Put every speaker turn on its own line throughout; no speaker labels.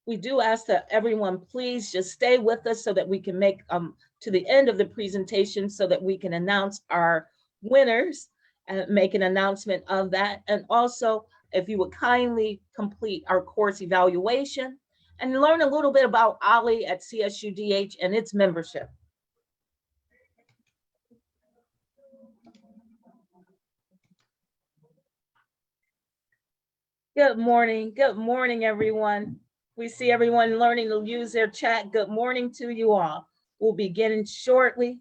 We do ask that everyone please just stay with us so that we can make to the end of the presentation so that we can announce our winners and make an announcement of that. And also, if you would kindly complete our course evaluation and learn a little bit about OLLI at CSUDH and its membership. Good morning, everyone. We see everyone learning to use their chat. Good morning to you all. We'll be beginning shortly.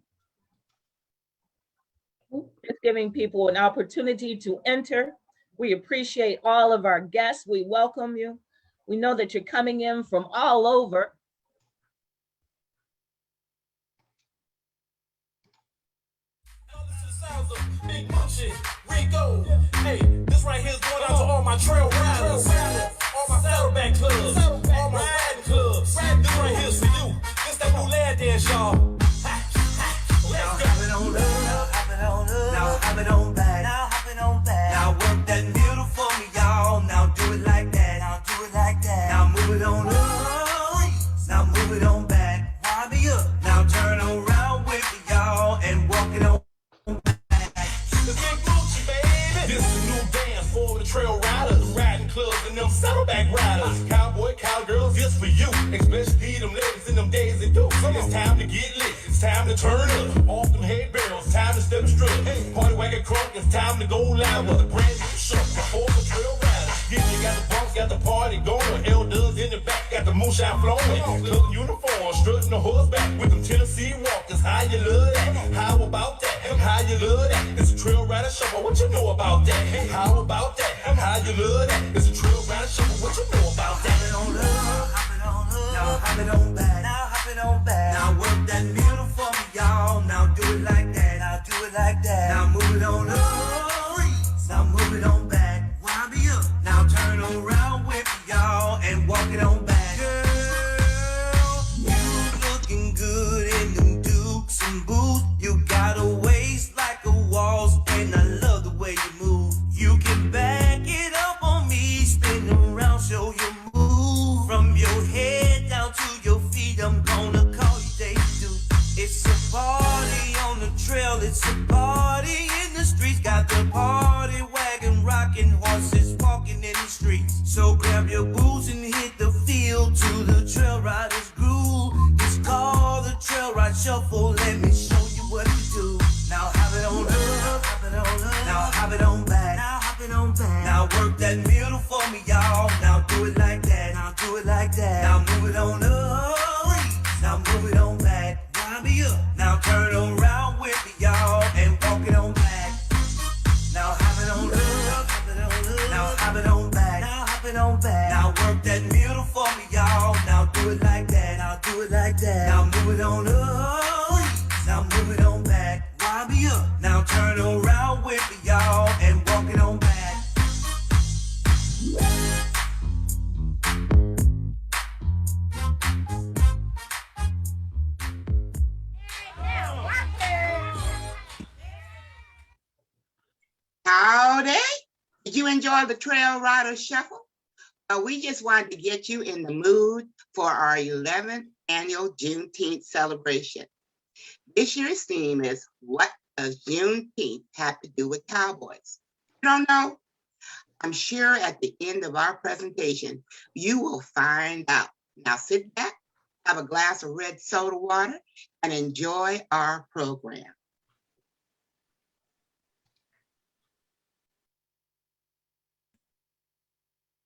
Just giving people an opportunity to enter. We appreciate all of our guests. We welcome you. We know that you're coming in from all over.
Hey, this right here is going out to all my trail riders, all my saddleback clubs, all my riding clubs. This right here's for you. This that new lad dance, y'all.
Now hop it on up, now hop it on up, now hop it on back, now hop it on back. Now work that middle for me, y'all. Now do it like that, now do it like that. Now move it on up, now move it on back. Wind me up, now turn around with me, y'all, and walk it on.
Trail riders, riding clubs, and them saddleback riders. Cowboy, cowgirls, this for you. Especially them ladies in them days they do. It's time to get lit, it's time to turn up. Off them hay barrels, time to step strut. Party wagon crunk, it's time to go loud with a brand new show. Before the trail riders, yeah, you got the bumps, got the party going. Elders in the back, got the moonshine flowing. Look uniform, strutting the horseback with them Tennessee walkers. How you love that? How about that? How you love that? It's a trail rider show, but what you know about that? How about that? How you love that? It's a trail rider show, but what you know about that?
Hop it on up, hop it on up, now hop it on back, now hop it on back. Now work that middle for me, y'all. Now do it like that, now do it like that. Now move it on up, now move it on back. Wind me up, now turn around with me, y'all, and walk it on back. Girl, you looking good in them Dukes and boots. You got a waist like a waltz, and I love the way you move. You can back it up on me, spin around, show your move. From your head down to your feet, I'm gonna call you Daisy. It's a party on the trail, it's a party in the streets. Got the party wagon rocking, horses walking in the streets. So grab your boots and hit the field to the trail riders groove. It's called the trail ride shuffle. Let me show you what to do. Now hop it on up, hop it on up, now hop it on back, now hop it on back. Now work that middle for me, y'all. Now do it like that, now do it like that. Now move it on up, now move it on back. Wind me up, now turn around with me, y'all, and walk it on back. Now hop it on up, hop it on up, now hop it on back, now hop it on back. Now work that middle for me, y'all. Now do it like that, now do it like that. Now move it on up, now move it on back. Wind me up, now turn around with me, y'all, and walk it on back.
Howdy. Did you enjoy the Trail Rider Shuffle? We just wanted to get you in the mood for our 11th annual Juneteenth celebration. This year's theme is, what does Juneteenth have to do with cowboys? You don't know? I'm sure at the end of our presentation, you will find out. Now sit back, have a glass of red soda water, and enjoy our program.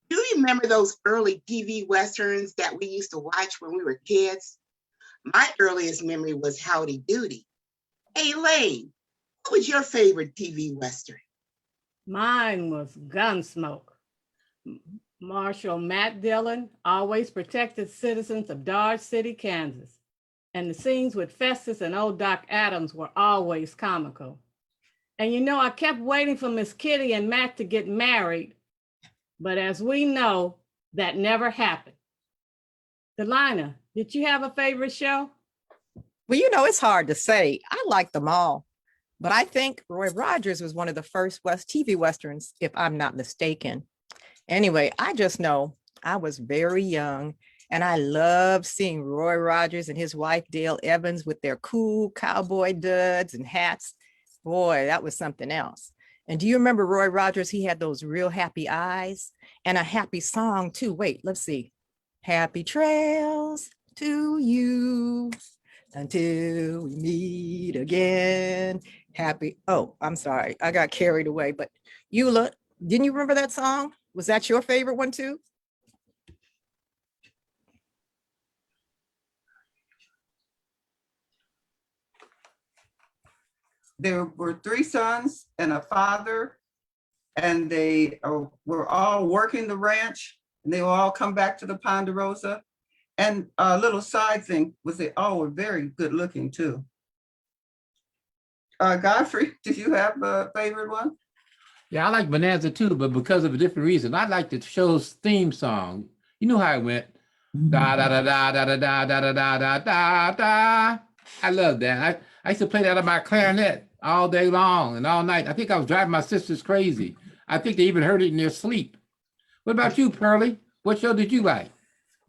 Do you remember those early TV Westerns that we used to watch when we were kids? My earliest memory was Howdy Doody. Hey, Elaine, what was your favorite TV Western?
Mine was Gunsmoke. Marshal Matt Dillon always protected citizens of Dodge City, Kansas. And the scenes with Festus and old Doc Adams were always comical. And you know, I kept waiting for Miss Kitty and Matt to get married, but as we know, that never happened. Delina, did you have a favorite show?
Well, you know, it's hard to say. I like them all, but I think Roy Rogers was one of the first TV Westerns, if I'm not mistaken. Anyway, I just know I was very young And I love seeing Roy Rogers and his wife, Dale Evans, with their cool cowboy duds and hats. Boy, that was something else. And do you remember Roy Rogers? He had those real happy eyes and a happy song too. Wait, let's see. Happy trails to you until we meet again. Happy, oh, I'm sorry. I got carried away, but Eula, didn't you remember that song? Was that your favorite one too?
There were 3 sons and a father, and they were all working the ranch, and they will all come back to the Ponderosa. And a little side thing was they all were very good looking too. Godfrey, do you have a favorite one?
Yeah, I like Bonanza too, but because of a different reason. I like the show's theme song. You know how it went. Da da da da da da da da da da da da. I love that. I used to play that on my clarinet all day long and all night. I think I was driving my sisters crazy. I think they even heard it in their sleep. What about you, Pearlie? What show did you like?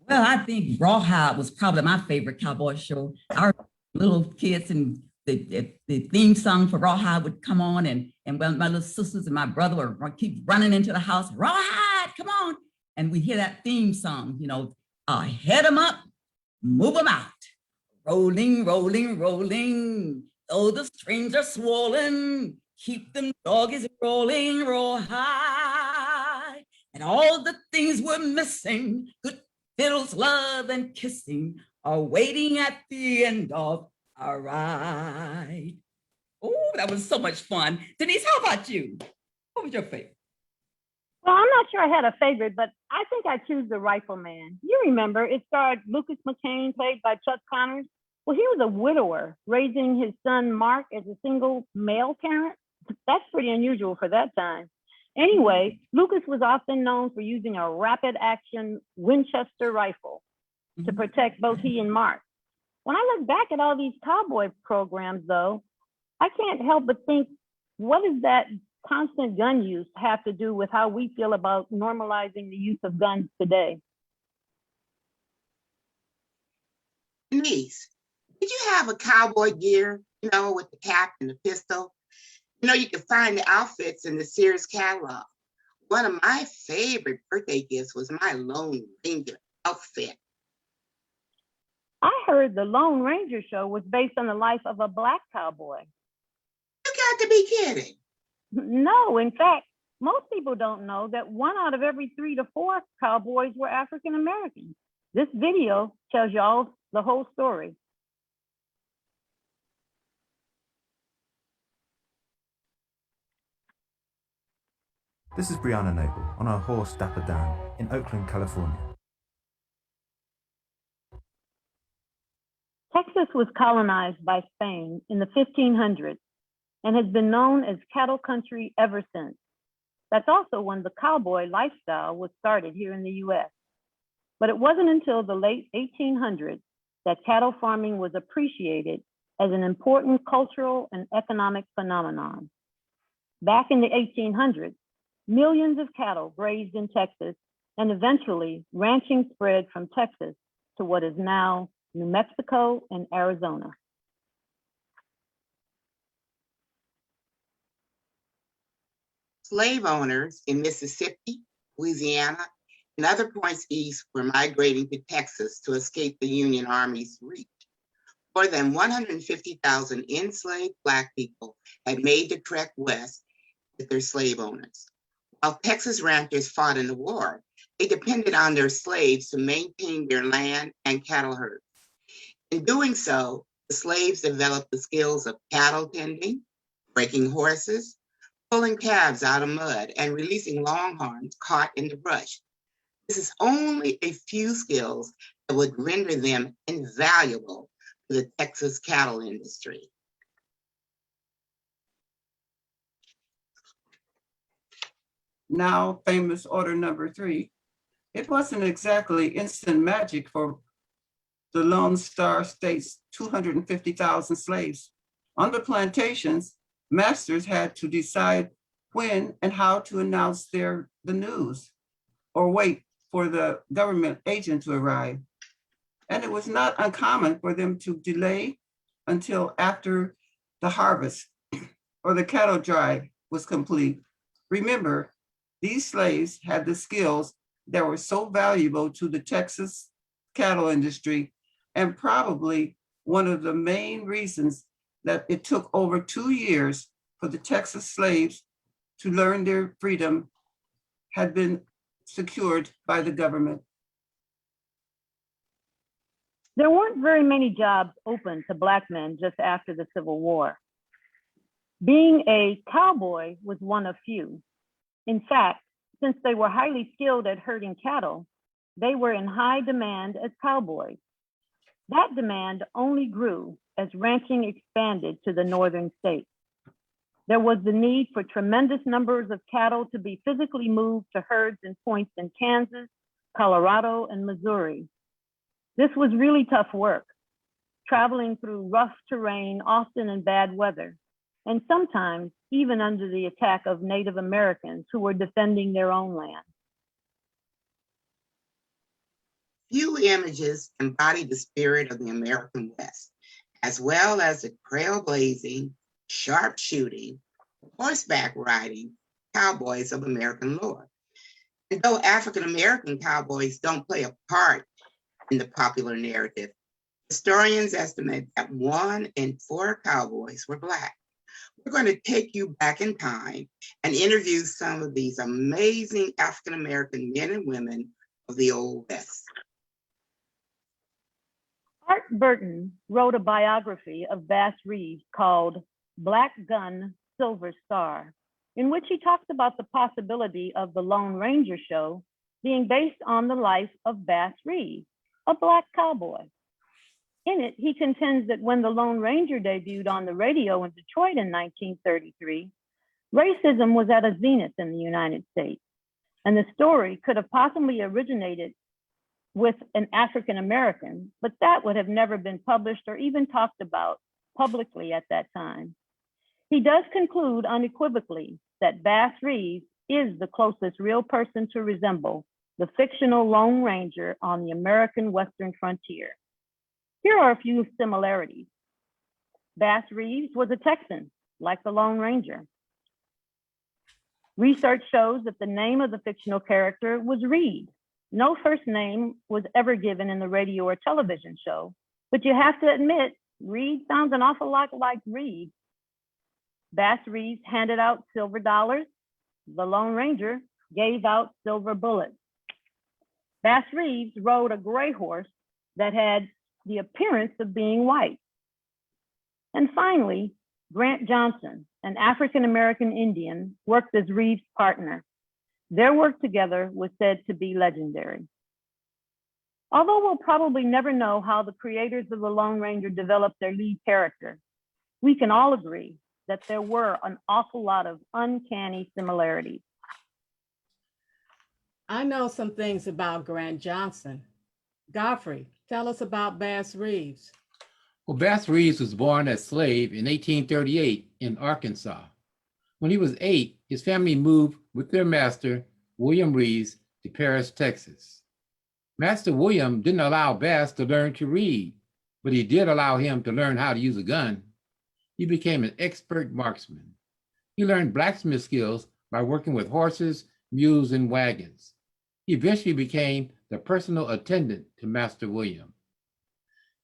Well, I think Rawhide was probably my favorite cowboy show. Our little kids and the theme song for Rawhide would come on, and my little sisters and my brother would keep running into the house, Rawhide, come on. And we hear that theme song, you know, head them up, move them out. Rolling, rolling, rolling. Oh, the streams are swollen. Keep them doggies rolling, Rawhide. And all the things we're missing, good fiddles, love, and kissing, are waiting at the end of our ride. Oh, that was so much fun. Denise, how about you? What was your favorite?
Well, I'm not sure I had a favorite, but I think I choose The Rifleman. You remember, it starred Lucas McCain, played by Chuck Connors. Well, he was a widower, raising his son Mark as a single male parent. That's pretty unusual for that time. Anyway, Lucas was often known for using a rapid action Winchester rifle to protect both he and Mark. When I look back at all these cowboy programs, though, I can't help but think, what does that constant gun use have to do with how we feel about normalizing the use of guns today?
Denise, did you have a cowboy gear, you know, with the cap and the pistol? You know, you can find the outfits in the Sears catalog. One of my favorite birthday gifts was my Lone Ranger outfit.
I heard the Lone Ranger show was based on the life of a Black cowboy.
You got to be kidding.
No, in fact, most people don't know that 1 out of every 3 to 4 cowboys were African Americans. This video tells you all the whole story.
This is Brianna Noble on our horse Dapper Dan in Oakland, California.
Texas was colonized by Spain in the 1500s and has been known as cattle country ever since. That's also when the cowboy lifestyle was started here in the US. But it wasn't until the late 1800s that cattle farming was appreciated as an important cultural and economic phenomenon. Back in the 1800s, millions of cattle grazed in Texas, and eventually ranching spread from Texas to what is now New Mexico and Arizona.
Slave owners in Mississippi, Louisiana, and other points east were migrating to Texas to escape the Union Army's reach. More than 150,000 enslaved Black people had made the trek west with their slave owners. While Texas ranchers fought in the war, they depended on their slaves to maintain their land and cattle herds. In doing so, the slaves developed the skills of cattle tending, breaking horses, pulling calves out of mud, and releasing longhorns caught in the brush. This is only a few skills that would render them invaluable to the Texas cattle industry.
Now famous order number 3. It wasn't exactly instant magic for the Lone Star State's 250,000 slaves. On the plantations, masters had to decide when and how to announce the news. Or wait, for the government agent to arrive. And it was not uncommon for them to delay until after the harvest or the cattle drive was complete. Remember, these slaves had the skills that were so valuable to the Texas cattle industry, and probably one of the main reasons that it took over 2 years for the Texas slaves to learn their freedom had been secured by the government.
There weren't very many jobs open to Black men just after the Civil War. Being a cowboy was one of few. In fact, since they were highly skilled at herding cattle, they were in high demand as cowboys. That demand only grew as ranching expanded to the northern states. There was the need for tremendous numbers of cattle to be physically moved to herds and points in Kansas, Colorado, and Missouri. This was really tough work, traveling through rough terrain, often in bad weather, and sometimes even under the attack of Native Americans who were defending their own land.
Few images embody the spirit of the American West, as well as the trailblazing, sharpshooting, horseback riding cowboys of American lore. And though African American cowboys don't play a part in the popular narrative, historians estimate that 1 in 4 cowboys were Black. We're going to take you back in time and interview some of these amazing African American men and women of the Old West.
Art Burton wrote a biography of Bass Reeves called Black Gun, Silver Star, in which he talks about the possibility of the Lone Ranger show being based on the life of Bass Reeves, a Black cowboy. In it, he contends that when the Lone Ranger debuted on the radio in Detroit in 1933, racism was at a zenith in the United States, and the story could have possibly originated with an African American, but that would have never been published or even talked about publicly at that time. He does conclude unequivocally that Bass Reeves is the closest real person to resemble the fictional Lone Ranger on the American Western frontier. Here are a few similarities. Bass Reeves was a Texan, like the Lone Ranger. Research shows that the name of the fictional character was Reed. No first name was ever given in the radio or television show, but you have to admit, Reed sounds an awful lot like Reed. Bass Reeves handed out silver dollars. The Lone Ranger gave out silver bullets. Bass Reeves rode a gray horse that had the appearance of being white. And finally, Grant Johnson, an African-American Indian, worked as Reeves' partner. Their work together was said to be legendary. Although we'll probably never know how the creators of the Lone Ranger developed their lead character, we can all agree that there were an awful lot of uncanny similarities.
I know some things about Grant Johnson. Godfrey, tell us about Bass Reeves.
Well, Bass Reeves was born as a slave in 1838 in Arkansas. When he was 8, his family moved with their master, William Reeves, to Paris, Texas. Master William didn't allow Bass to learn to read, but he did allow him to learn how to use a gun. He became an expert marksman. He learned blacksmith skills by working with horses, mules, and wagons. He eventually became the personal attendant to Master William.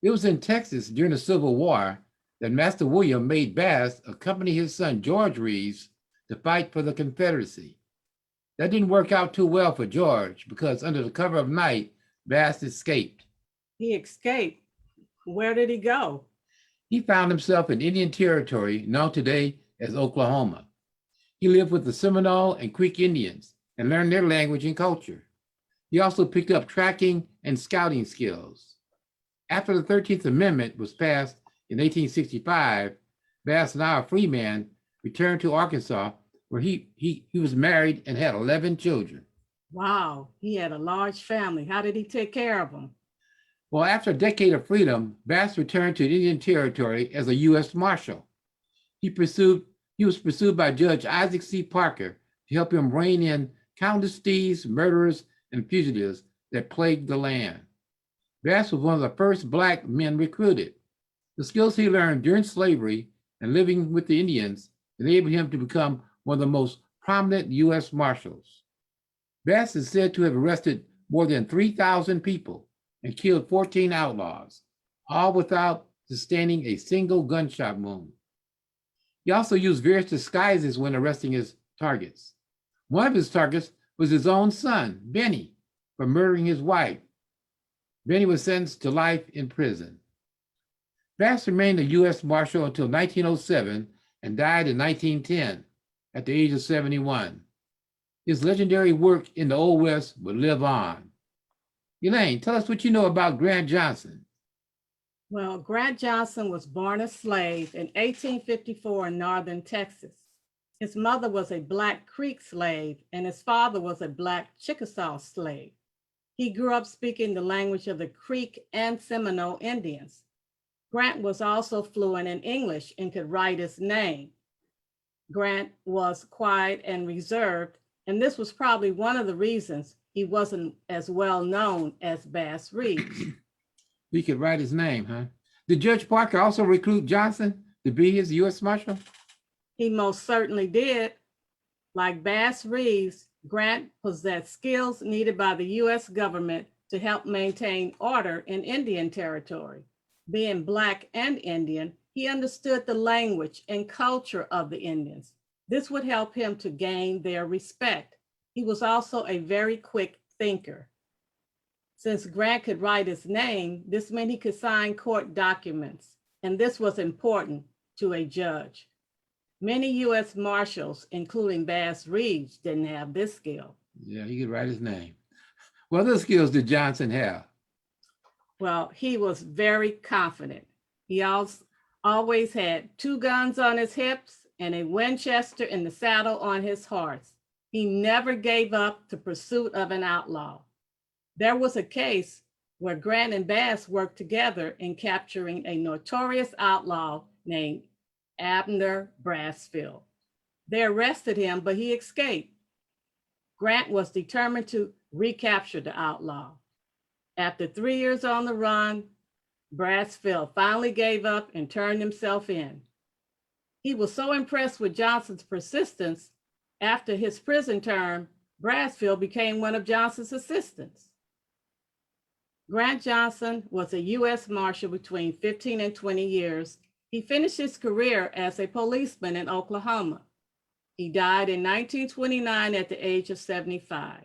It was in Texas during the Civil War that Master William made Bass accompany his son George Reeves to fight for the Confederacy. That didn't work out too well for George because under the cover of night, Bass escaped.
He escaped. Where did he go?
He found himself in Indian Territory, known today as Oklahoma. He lived with the Seminole and Creek Indians and learned their language and culture. He also picked up tracking and scouting skills. After the 13th Amendment was passed in 1865, Bass, now a free man, returned to Arkansas, where he was married and had 11 children.
Wow, he had a large family. How did he take care of them?
Well, after a decade of freedom, Bass returned to Indian Territory as a U.S. Marshal. He was pursued by Judge Isaac C. Parker to help him rein in countless thieves, murderers, and fugitives that plagued the land. Bass was one of the first Black men recruited. The skills he learned during slavery and living with the Indians enabled him to become one of the most prominent U.S. Marshals. Bass is said to have arrested more than 3,000 people and killed 14 outlaws, all without sustaining a single gunshot wound. He also used various disguises when arresting his targets. One of his targets was his own son, Benny, for murdering his wife. Benny was sentenced to life in prison. Bass remained a U.S. Marshal until 1907 and died in 1910 at the age of 71. His legendary work in the Old West would live on. Elaine, tell us what you know about Grant Johnson.
Well, Grant Johnson was born a slave in 1854 in northern Texas. His mother was a Black Creek slave and his father was a Black Chickasaw slave. He grew up speaking the language of the Creek and Seminole Indians. Grant was also fluent in English and could write his name. Grant was quiet and reserved, and this was probably one of the reasons he wasn't as well known as Bass Reeves.
He could write his name, huh? Did Judge Parker also recruit Johnson to be his U.S. Marshal?
He most certainly did. Like Bass Reeves, Grant possessed skills needed by the U.S. government to help maintain order in Indian territory. Being Black and Indian, he understood the language and culture of the Indians. This would help him to gain their respect. He was also a very quick thinker. Since Grant could write his name, this meant he could sign court documents, and this was important to a judge. Many U.S. Marshals, including Bass Reeves, didn't have this skill.
Yeah, he could write his name. What other skills did Johnson have?
Well, he was very confident. He always had 2 guns on his hips and a Winchester in the saddle on his horse. He never gave up the pursuit of an outlaw. There was a case where Grant and Bass worked together in capturing a notorious outlaw named Abner Brassfield. They arrested him, but he escaped. Grant was determined to recapture the outlaw. After 3 years on the run, Brassfield finally gave up and turned himself in. He was so impressed with Johnson's persistence, after his prison term, Brassfield became one of Johnson's assistants. Grant Johnson was a U.S. Marshal between 15 and 20 years. He finished his career as a policeman in Oklahoma. He died in 1929 at the age of 75.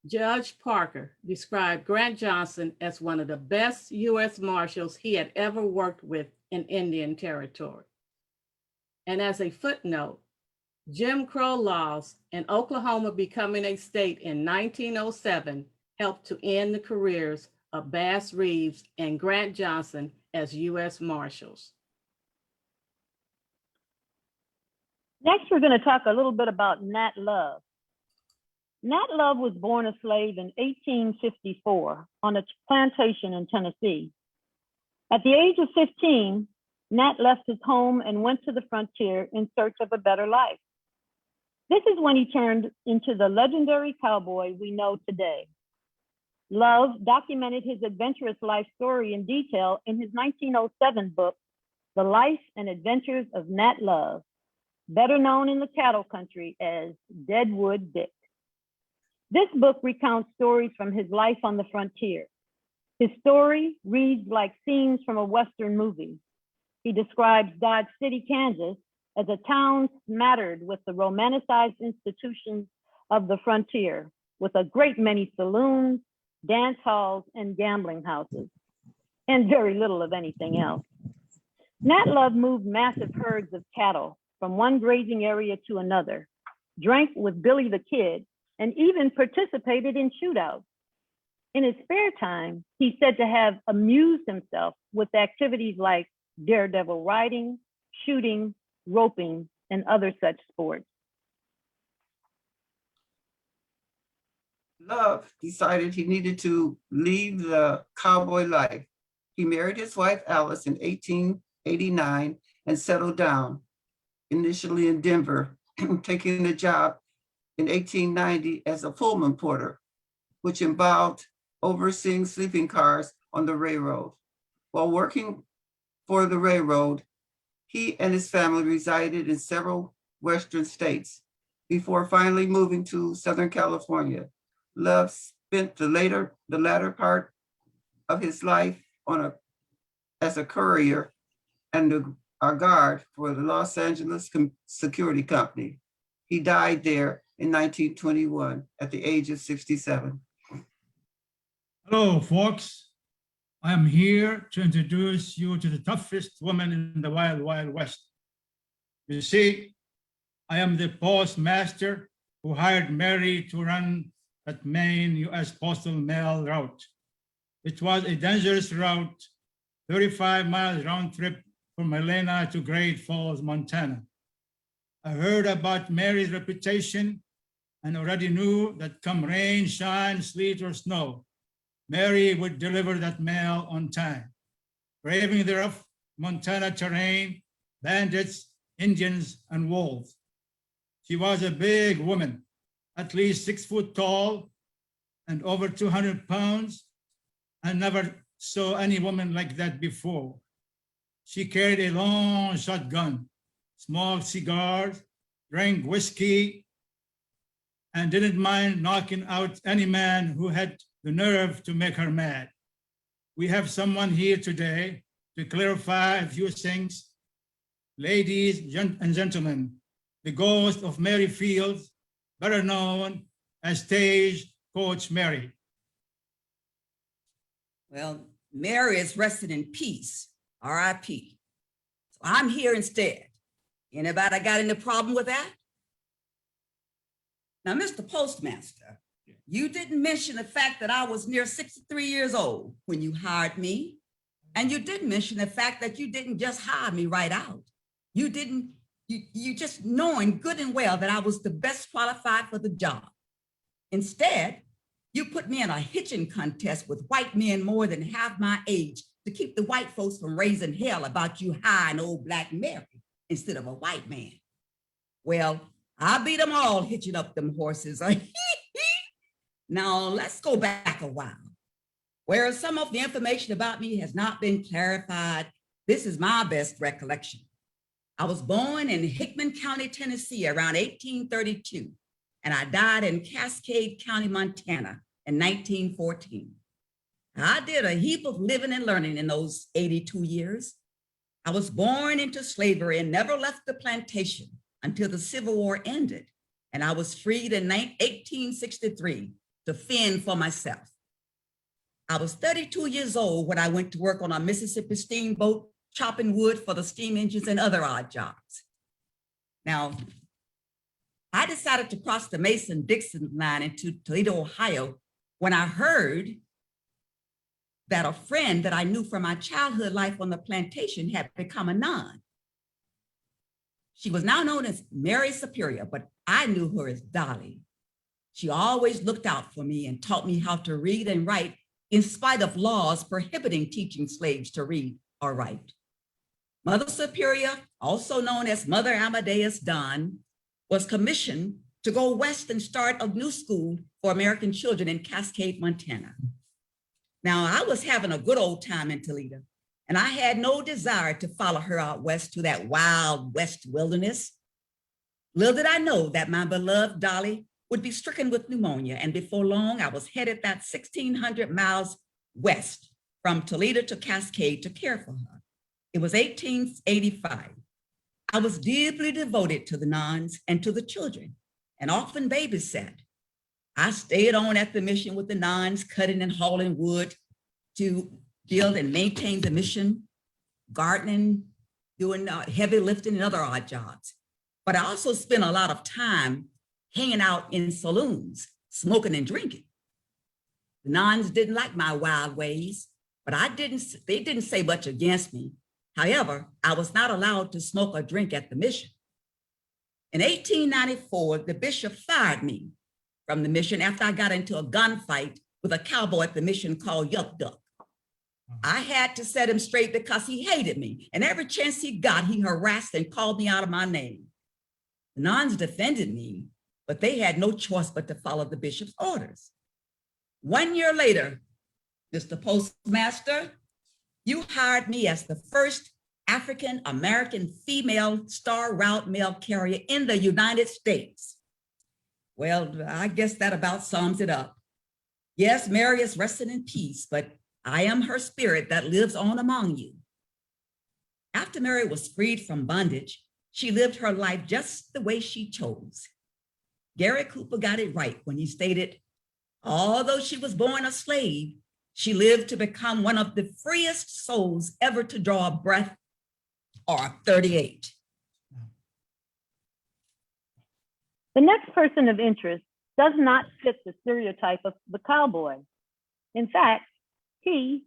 Judge Parker described Grant Johnson as one of the best U.S. Marshals he had ever worked with in Indian Territory. And as a footnote, Jim Crow laws and Oklahoma becoming a state in 1907 helped to end the careers of Bass Reeves and Grant Johnson as U.S. Marshals.
Next, we're going to talk a little bit about Nat Love. Nat Love was born a slave in 1854 on a plantation in Tennessee. At the age of 15, Nat left his home and went to the frontier in search of a better life. This is when he turned into the legendary cowboy we know today. Love documented his adventurous life story in detail in his 1907 book, The Life and Adventures of Nat Love, better known in the cattle country as Deadwood Dick. This book recounts stories from his life on the frontier. His story reads like scenes from a Western movie. He describes Dodge City, Kansas, as a town smattered with the romanticized institutions of the frontier, with a great many saloons, dance halls, and gambling houses, and very little of anything else. Nat Love moved massive herds of cattle from one grazing area to another, drank with Billy the Kid, and even participated in shootouts. In his spare time, he's said to have amused himself with activities like daredevil riding, shooting, roping, and other such sports.
Love decided he needed to leave the cowboy life. He married his wife Alice in 1889 and settled down, initially in Denver, taking a job in 1890 as a Pullman porter. which involved overseeing sleeping cars on the railroad. While working for the railroad, he and his family resided in several Western states before finally moving to Southern California. Love spent the latter part of his life as a courier and a guard for the Los Angeles Security Company. He died there in 1921 at the age of 67.
Hello, folks. I'm here to introduce you to the toughest woman in the Wild Wild West. You see, I am the postmaster who hired Mary to run that main U.S. postal mail route. It was a dangerous route, 35 miles round trip from Helena to Great Falls, Montana. I heard about Mary's reputation and already knew that come rain, shine, sleet, or snow, Mary would deliver that mail on time. Braving the rough Montana terrain, bandits, Indians, and wolves. She was a big woman, at least 6 foot tall and over 200 pounds. I never saw any woman like that before. She carried a long shotgun, smoked cigars, drank whiskey, and didn't mind knocking out any man who had the nerve to make her mad. We have someone here today to clarify a few things. Ladies and gentlemen, the ghost of Mary Fields, better known as Stage Coach Mary.
Well, Mary is resting in peace, R.I.P. So I'm here instead. Anybody got any problem with that? Now, Mr. Postmaster, you didn't mention the fact that I was near 63 years old when you hired me. And you didn't mention the fact that you didn't just hire me right out. You just knowing good and well that I was the best qualified for the job. Instead, you put me in a hitching contest with white men more than half my age to keep the white folks from raising hell about you hiring old Black Mary instead of a white man. Well, I beat them all hitching up them horses. Now, let's go back a while. Whereas some of the information about me has not been clarified, this is my best recollection. I was born in Hickman County, Tennessee around 1832, and I died in Cascade County, Montana in 1914. I did a heap of living and learning in those 82 years. I was born into slavery and never left the plantation until the Civil War ended, and I was freed in 1863 to fend for myself. I was 32 years old when I went to work on a Mississippi steamboat, chopping wood for the steam engines and other odd jobs. Now, I decided to cross the Mason-Dixon line into Toledo, Ohio, when I heard that a friend that I knew from my childhood life on the plantation had become a nun. She was now known as Mary Superior, but I knew her as Dolly. She always looked out for me and taught me how to read and write in spite of laws prohibiting teaching slaves to read or write. Mother Superior, also known as Mother Amadeus Dunn, was commissioned to go west and start a new school for American children in Cascade, Montana. Now, I was having a good old time in Toledo, and I had no desire to follow her out west to that wild west wilderness. Little did I know that my beloved Dolly would be stricken with pneumonia, and before long, I was headed that 1,600 miles west from Toledo to Cascade to care for her. It was 1885. I was deeply devoted to the nuns and to the children, and often babysat. I stayed on at the mission with the nuns, cutting and hauling wood to build and maintain the mission, gardening, doing heavy lifting and other odd jobs. But I also spent a lot of time hanging out in saloons, smoking and drinking. The nuns didn't like my wild ways, but they didn't say much against me. However, I was not allowed to smoke or drink at the mission. In 1894, the bishop fired me from the mission after I got into a gunfight with a cowboy at the mission called Yuck Duck. I had to set him straight because he hated me, and every chance he got, he harassed and called me out of my name. The nuns defended me, but they had no choice but to follow the bishop's orders. 1 year later, Mr. Postmaster, you hired me as the first African-American female star route mail carrier in the United States. Well, I guess that about sums it up. Yes, Mary is resting in peace, but I am her spirit that lives on among you. After Mary was freed from bondage, she lived her life just the way she chose. Gary Cooper got it right when he stated, although she was born a slave, she lived to become one of the freest souls ever to draw a breath, or 38.
The next person of interest does not fit the stereotype of the cowboy. In fact, he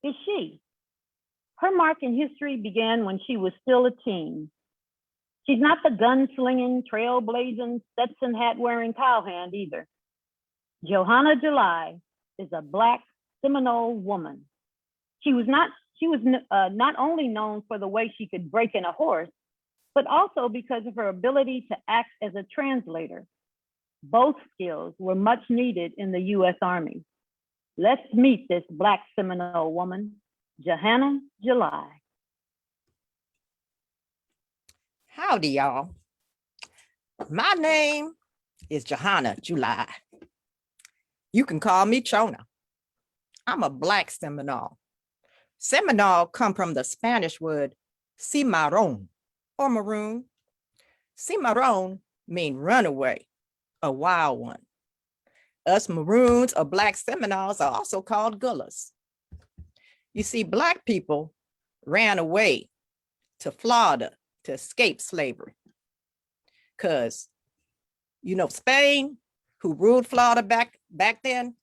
is she. Her mark in history began when she was still a teen. She's not the gun-slinging, trailblazing, Stetson hat-wearing cowhand either. Johanna July is a Black Seminole woman. She was not only known for the way she could break in a horse, but also because of her ability to act as a translator. Both skills were much needed in the U.S. Army. Let's meet this Black Seminole woman, Johanna July.
Howdy, y'all. My name is Johanna July. You can call me Chona. I'm a Black Seminole. Seminole come from the Spanish word cimarron, or maroon. Cimarron mean runaway, a wild one. Us maroons or Black Seminoles are also called gullahs. You see, Black people ran away to Florida to escape slavery. Because, Spain, who ruled Florida back then,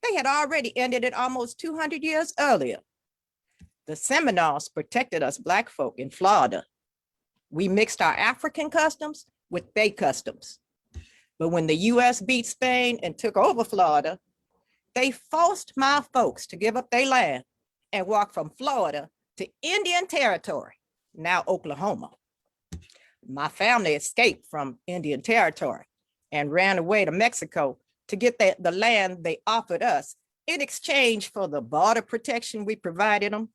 they had already ended it almost 200 years earlier. The Seminoles protected us Black folk in Florida. We mixed our African customs with their customs. But when the US beat Spain and took over Florida, they forced my folks to give up their land and walk from Florida to Indian Territory, now Oklahoma. My family escaped from Indian Territory and ran away to Mexico to get the land they offered us in exchange for the border protection we provided them.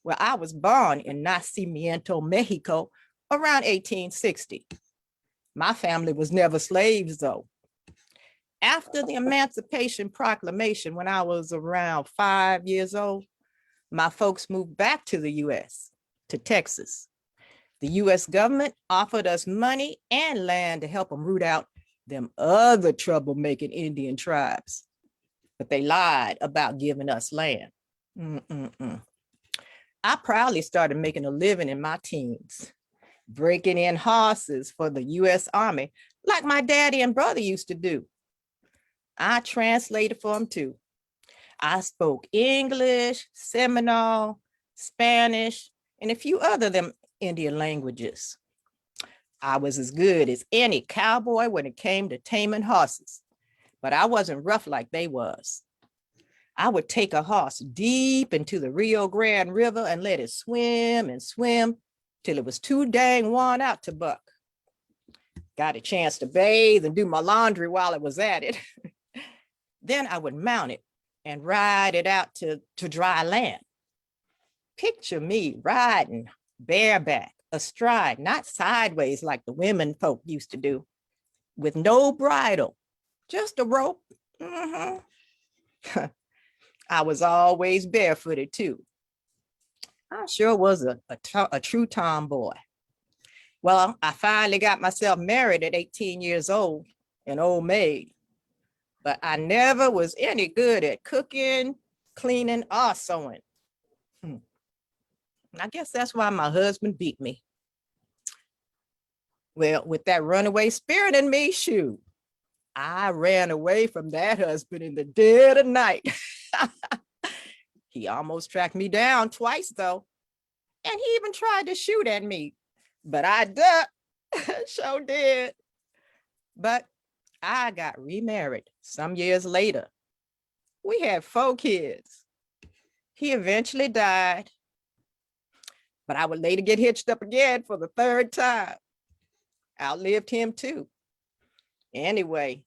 Well, I was born in Nacimiento, Mexico, around 1860. My family was never slaves, though. After the Emancipation Proclamation, when I was around 5 years old, my folks moved back to the US, to Texas. The US government offered us money and land to help them root out them other troublemaking Indian tribes. But they lied about giving us land. I proudly started making a living in my teens, breaking in horses for the US Army, like my daddy and brother used to do. I translated for them too. I spoke English, Seminole, Spanish, and a few other of them Indian languages. I was as good as any cowboy when it came to taming horses, but I wasn't rough like they was. I would take a horse deep into the Rio Grande River and let it swim and swim till it was too dang worn out to buck. Got a chance to bathe and do my laundry while it was at it. Then I would mount it and ride it out to dry land. Picture me riding bareback, astride, not sideways like the women folk used to do, with no bridle, just a rope. I was always barefooted too. I sure was a true tomboy. Well, I finally got myself married at 18 years old, an old maid, but I never was any good at cooking, cleaning, or sewing. I guess that's why my husband beat me. Well, with that runaway spirit in me, shoot, I ran away from that husband in the dead of night. He almost tracked me down twice though. And he even tried to shoot at me, but I ducked, sure did. But I got remarried some years later. We had 4 kids. He eventually died, but I would later get hitched up again for the 3rd time. Outlived him too. Anyway,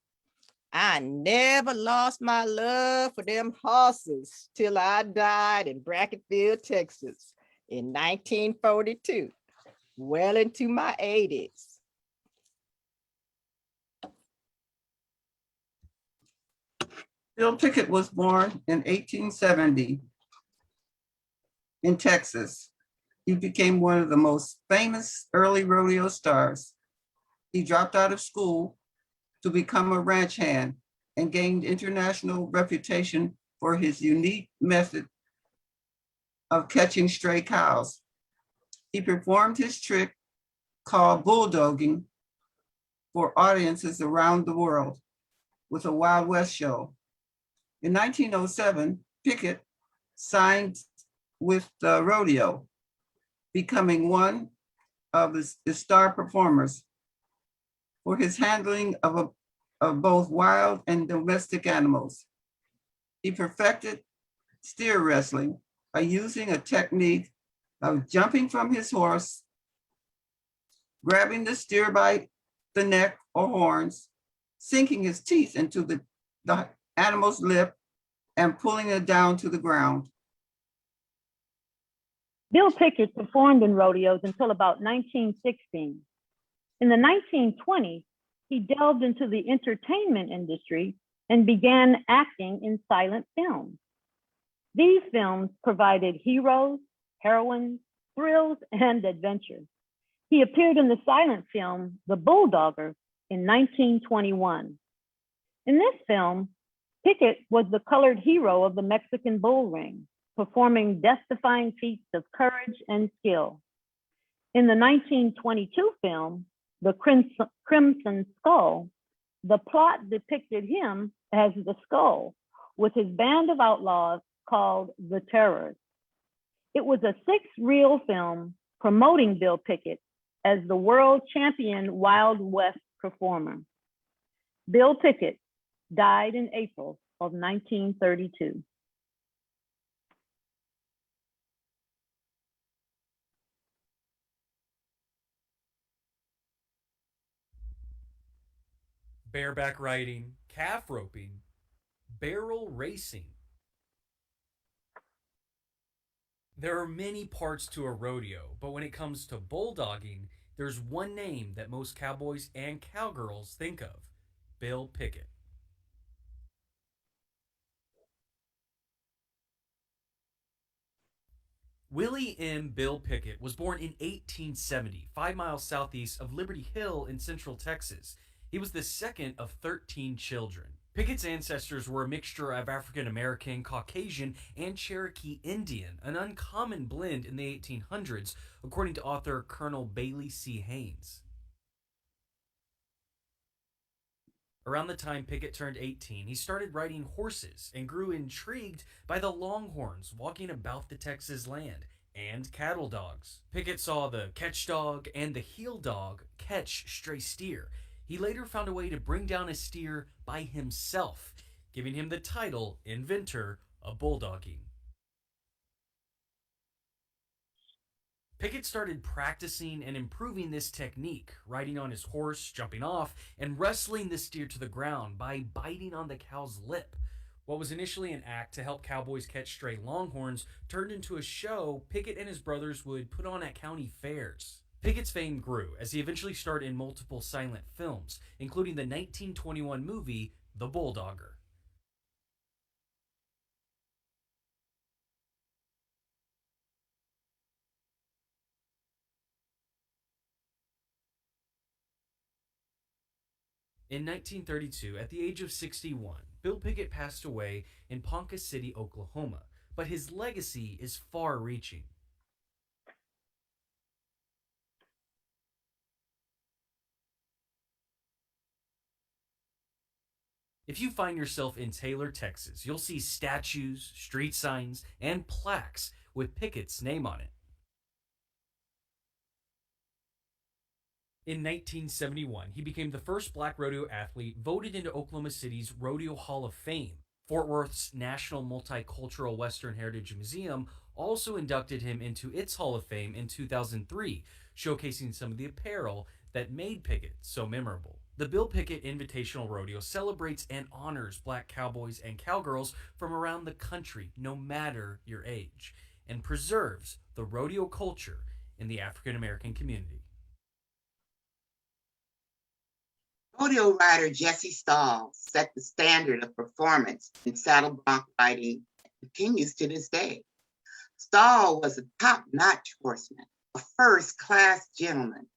I never lost my love for them horses till I died in Brackettville, Texas in 1942, well into my 80s.
Bill Pickett was born in 1870 in Texas. He became one of the most famous early rodeo stars. He dropped out of school to become a ranch hand and gained international reputation for his unique method of catching stray cows. He performed his trick called bulldogging for audiences around the world with a Wild West show. In 1907, Pickett signed with the rodeo, becoming one of the star performers for his handling of both wild and domestic animals. He perfected steer wrestling by using a technique of jumping from his horse, grabbing the steer by the neck or horns, sinking his teeth into the animal's lip, and pulling it down to the ground.
Bill Pickett performed in rodeos until about 1916. In the 1920s, he delved into the entertainment industry and began acting in silent films. These films provided heroes, heroines, thrills, and adventures. He appeared in the silent film, The Bulldogger, in 1921. In this film, Pickett was the colored hero of the Mexican bull ring, performing death-defying feats of courage and skill. In the 1922 film, The Crimson Skull, the plot depicted him as the Skull with his band of outlaws called the Terrors. It was a six-reel film promoting Bill Pickett as the world champion Wild West performer. Bill Pickett died in April of 1932.
Bareback riding, calf roping, barrel racing. There are many parts to a rodeo, but when it comes to bulldogging, there's one name that most cowboys and cowgirls think of: Bill Pickett. Willie M. Bill Pickett was born in 1870, 5 miles southeast of Liberty Hill in central Texas. He was the second of 13 children. Pickett's ancestors were a mixture of African American, Caucasian, and Cherokee Indian, an uncommon blend in the 1800s, according to author Colonel Bailey C. Haynes. Around the time Pickett turned 18, he started riding horses and grew intrigued by the longhorns walking about the Texas land and cattle dogs. Pickett saw the catch dog and the heel dog catch stray steer. He later found a way to bring down a steer by himself, giving him the title inventor of bulldogging. Pickett started practicing and improving this technique, riding on his horse, jumping off, and wrestling the steer to the ground by biting on the cow's lip. What was initially an act to help cowboys catch stray longhorns turned into a show Pickett and his brothers would put on at county fairs. Pickett's fame grew as he eventually starred in multiple silent films, including the 1921 movie The Bulldogger. In 1932, at the age of 61, Bill Pickett passed away in Ponca City, Oklahoma, but his legacy is far-reaching. If you find yourself in Taylor, Texas, you'll see statues, street signs, and plaques with Pickett's name on it. In 1971, he became the first black rodeo athlete voted into Oklahoma City's Rodeo Hall of Fame. Fort Worth's National Multicultural Western Heritage Museum also inducted him into its Hall of Fame in 2003, showcasing some of the apparel that made Pickett so memorable. The Bill Pickett Invitational Rodeo celebrates and honors Black cowboys and cowgirls from around the country, no matter your age, and preserves the rodeo culture in the African American community.
Rodeo rider Jesse Stahl set the standard of performance in saddle bronc riding that continues to this day. Stahl was a top-notch horseman, a first-class gentleman,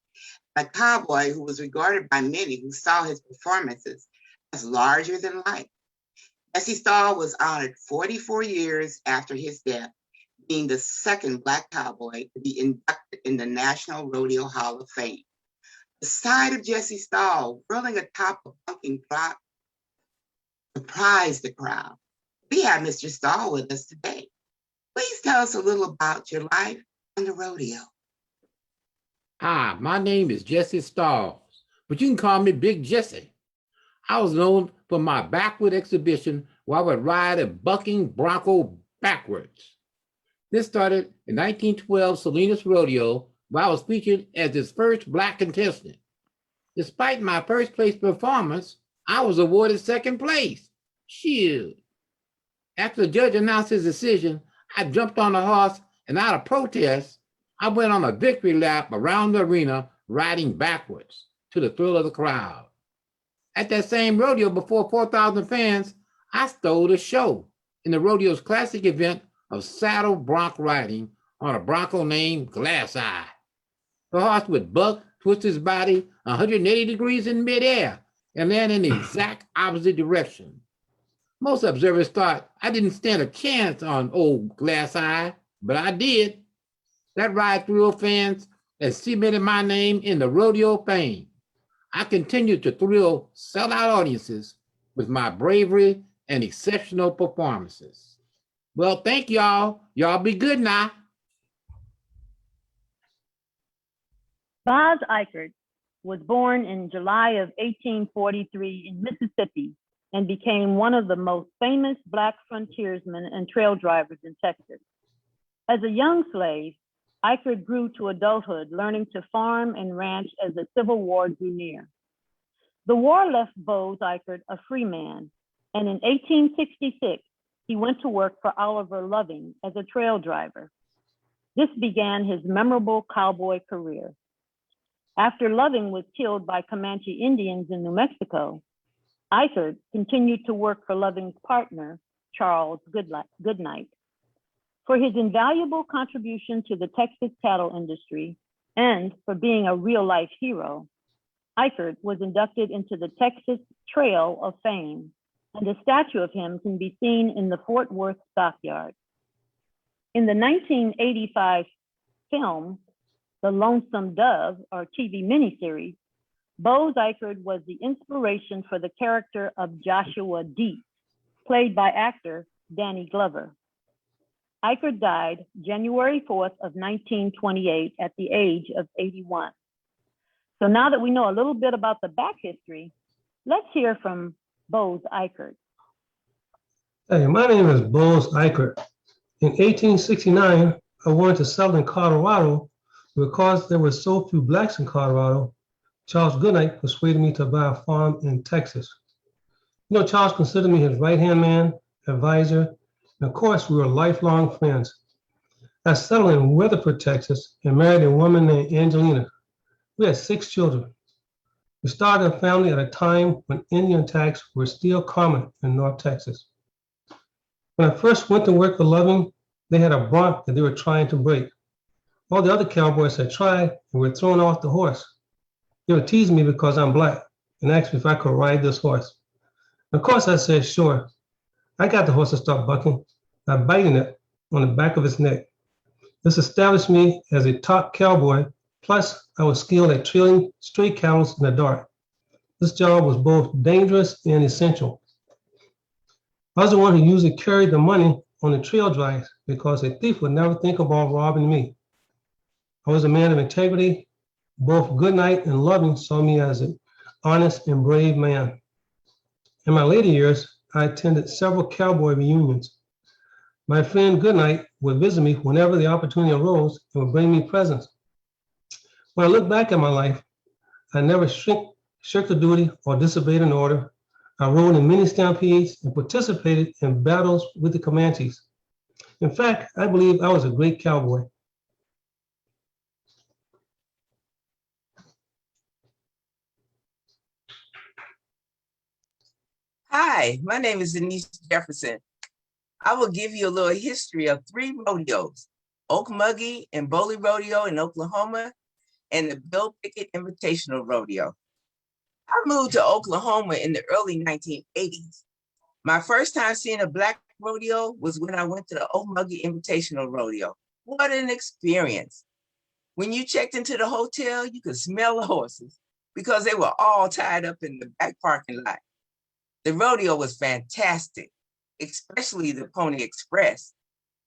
a cowboy who was regarded by many who saw his performances as larger than life. Jesse Stahl was honored 44 years after his death, being the second Black cowboy to be inducted in the National Rodeo Hall of Fame. The sight of Jesse Stahl whirling atop a bucking block surprised the crowd. We have Mr. Stahl with us today. Please tell us a little about your life on the rodeo.
Hi, my name is Jesse Stahl, but you can call me Big Jesse. I was known for my backward exhibition where I would ride a bucking bronco backwards. This started in 1912 Salinas Rodeo, where I was featured as its first Black contestant. Despite my first place performance, I was awarded second place. Shoot. After the judge announced his decision, I jumped on the horse and out of protest, I went on a victory lap around the arena riding backwards to the thrill of the crowd. At that same rodeo before 4,000 fans, I stole the show in the rodeo's classic event of saddle bronc riding on a bronco named Glass Eye. The horse would buck, twist his body 180 degrees in midair, and land in the exact opposite direction. Most observers thought I didn't stand a chance on old Glass Eye, but I did. That ride thrilled fans and cemented my name in the rodeo fame. I continued to thrill sellout audiences with my bravery and exceptional performances. Well, thank y'all. Y'all be good now.
Boz Eichert was born in July of 1843 in Mississippi and became one of the most famous Black frontiersmen and trail drivers in Texas. As a young slave, Eichert grew to adulthood, learning to farm and ranch as the Civil War drew near. The war left Boz Eichert a free man, and in 1866, he went to work for Oliver Loving as a trail driver. This began his memorable cowboy career. After Loving was killed by Comanche Indians in New Mexico, Eichert continued to work for Loving's partner, Charles Goodnight. For his invaluable contribution to the Texas cattle industry and for being a real-life hero, Eichert was inducted into the Texas Trail of Fame, and a statue of him can be seen in the Fort Worth Stockyard. In the 1985 film, The Lonesome Dove, or TV miniseries, Boz Eichert was the inspiration for the character of Joshua Deep, played by actor Danny Glover. Eichert died January 4th of 1928 at the age of 81. So now that we know a little bit about the back history, let's hear from Boz Eichert.
Hey, my name is Boz Eichert. In 1869, I wanted to settle in Colorado. Because there were so few Blacks in Colorado, Charles Goodnight persuaded me to buy a farm in Texas. You know, Charles considered me his right-hand man, advisor, and of course, we were lifelong friends. I settled in Weatherford, Texas, and married a woman named Angelina. We had 6 children. We started a family at a time when Indian attacks were still common in North Texas. When I first went to work for Loving, they had a bronc that they were trying to break. All the other cowboys had tried and were thrown off the horse. They were teasing me because I'm Black and asked me if I could ride this horse. Of course, I said, sure. I got the horse to start bucking by biting it on the back of its neck. This established me as a top cowboy, plus I was skilled at trailing stray cows in the dark. This job was both dangerous and essential. I was the one who usually carried the money on the trail drives because a thief would never think about robbing me. I was a man of integrity. Both Goodnight and Loving saw me as an honest and brave man. In my later years, I attended several cowboy reunions. My friend Goodnight would visit me whenever the opportunity arose and would bring me presents. When I look back at my life, I never shirked a duty or disobeyed an order. I rode in many stampedes and participated in battles with the Comanches. In fact, I believe I was a great cowboy.
Hi, my name is Denise Jefferson. I will give you a little history of 3 rodeos, Okmulgee and Boley Rodeo in Oklahoma, and the Bill Pickett Invitational Rodeo. I moved to Oklahoma in the early 1980s. My first time seeing a Black rodeo was when I went to the Okmulgee Invitational Rodeo. What an experience. When you checked into the hotel, you could smell the horses because they were all tied up in the back parking lot. The rodeo was fantastic, especially the Pony Express.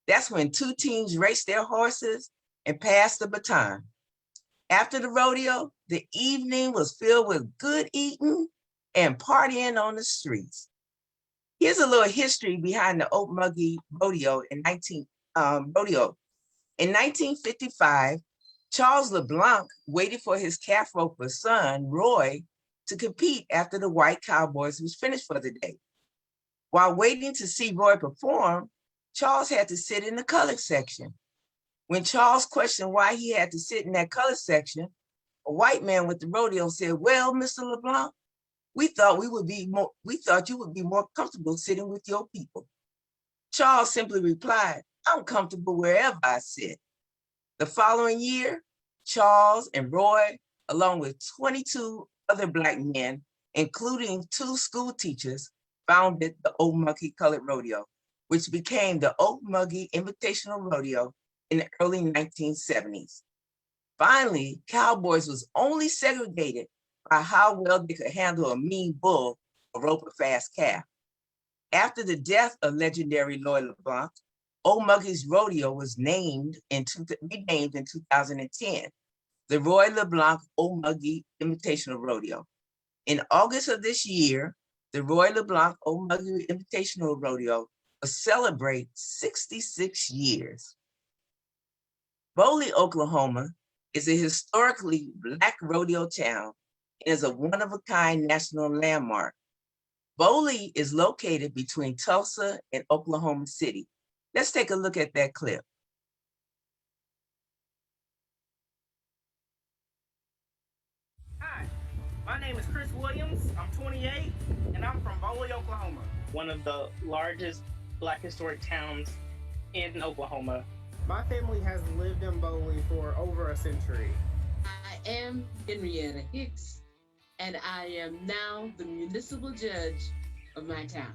That's when 2 teams raced their horses and passed the baton. After the rodeo, the evening was filled with good eating and partying on the streets. Here's a little history behind the Okmulgee Rodeo in 1955, Charles LeBlanc waited for his calf roper son, Roy, to compete after the white Cowboys was finished for the day. While waiting to see Roy perform, Charles had to sit in the colored section. When Charles questioned why he had to sit in that colored section, a white man with the rodeo said, "Well, Mr. LeBlanc, we thought you would be more comfortable sitting with your people." Charles simply replied, "I'm comfortable wherever I sit." The following year, Charles and Roy, along with 22 other Black men, including 2 school teachers, founded the Okmulgee Colored Rodeo, which became the Okmulgee Invitational Rodeo in the early 1970s. Finally, Cowboys was only segregated by how well they could handle a mean bull or rope a fast calf. After the death of legendary Lloyd LeBlanc, Okmulgee's rodeo was renamed in 2010, the Roy LeBlanc Okmulgee Invitational Rodeo. In August of this year, the Roy LeBlanc Okmulgee Invitational Rodeo will celebrate 66 years. Boley, Oklahoma is a historically Black rodeo town and is a one-of-a-kind national landmark. Boley is located between Tulsa and Oklahoma City. Let's take a look at that clip.
Hi, my name is Chris Williams. I'm 28 and I'm from Boley, Oklahoma, one of the largest Black historic towns in Oklahoma. My family has lived in Boley for over a century.
I am Henrietta Hicks, and I am now the municipal judge of my town.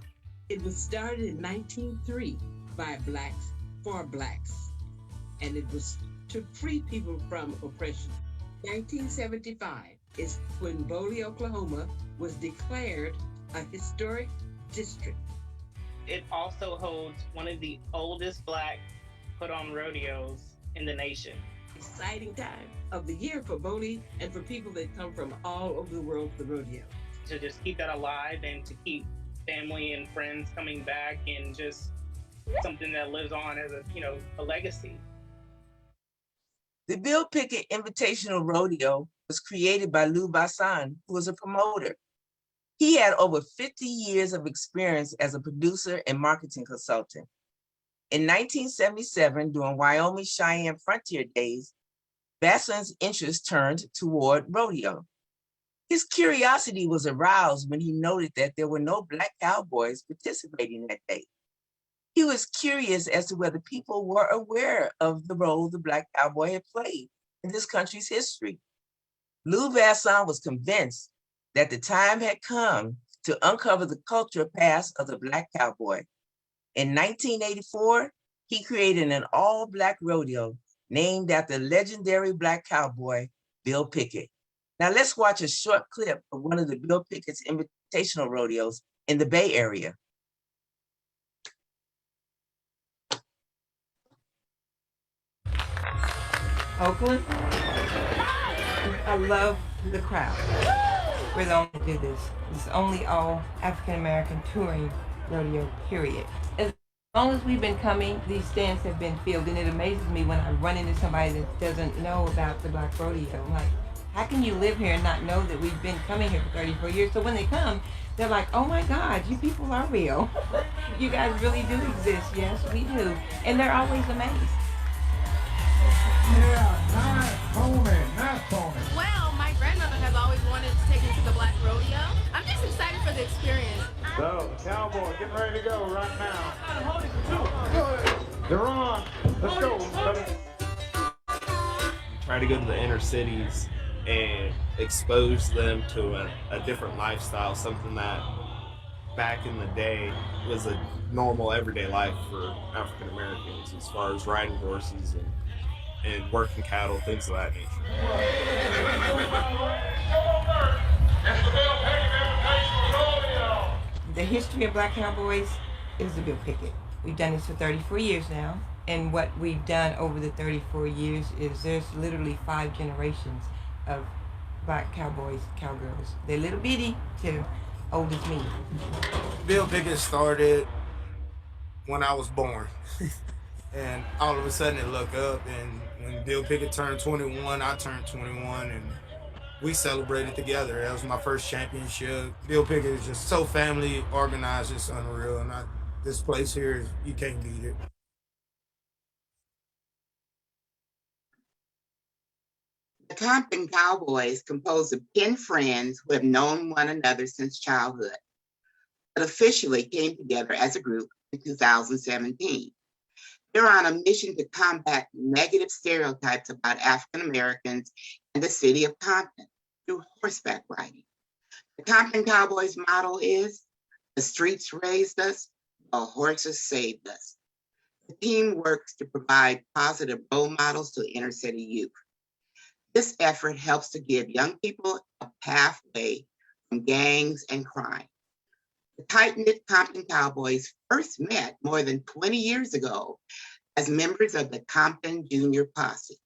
It was started in 1903 by Blacks for Blacks, and it was to free people from oppression. 1975 is when Boley, Oklahoma was declared a historic district.
It also holds one of the oldest Black put-on rodeos in the nation.
Exciting time of the year for Boley and for people that come from all over the world for the rodeo.
To just keep that alive and to keep family and friends coming back and just something that lives on as a legacy.
The Bill Pickett Invitational Rodeo was created by Lou Bassan, who was a promoter. He had over 50 years of experience as a producer and marketing consultant. In 1977, during Wyoming Cheyenne Frontier Days, Bassan's interest turned toward rodeo. His curiosity was aroused when he noted that there were no Black cowboys participating that day. He was curious as to whether people were aware of the role the Black cowboy had played in this country's history. Lou Bassan was convinced that the time had come to uncover the cultural past of the Black cowboy. In 1984, he created an all-Black rodeo named after legendary Black cowboy, Bill Pickett. Now let's watch a short clip of one of the Bill Pickett's invitational rodeos in the Bay Area.
Oakland, I love the crowd. We're the only to do this. It's only all African-American touring rodeo, period. As long as we've been coming, these stands have been filled, and it amazes me when I run into somebody that doesn't know about the Black rodeo. I'm like, How can you live here and not know that we've been coming here for 34 years? So when they come, they're like, oh my God, you people are real. You guys really do exist. Yes, we do. And they're always amazed.
Well, my grandmother has always wanted to take me to the Black Rodeo. I'm just excited for the experience.
So, Cowboy, getting ready to go right now. They're on. Let's go.
Try to go to the inner cities and expose them to a different lifestyle, something that back in the day was a normal everyday life for African Americans, as far as riding horses and working cattle, things of that nature.
The history of Black Cowboys is the Bill Pickett. We've done this for 34 years now. And what we've done over the 34 years is there's literally 5 generations of Black cowboys, cowgirls. They're little bitty to old as me.
Bill Pickett started when I was born. And all of a sudden it looked up, and when Bill Pickett turned 21, I turned 21, and we celebrated together. That was my first championship. Bill Pickett is just so family organized, it's unreal. And this place here, you can't beat it.
The Compton Cowboys, composed of 10 friends who have known one another since childhood, but officially came together as a group in 2017. They're on a mission to combat negative stereotypes about African Americans and the city of Compton through horseback riding. The Compton Cowboys motto is, "The streets raised us, the horses saved us." The team works to provide positive role models to inner city youth. This effort helps to give young people a pathway from gangs and crime. The tight-knit Compton Cowboys first met more than 20 years ago as members of the Compton Junior Posse,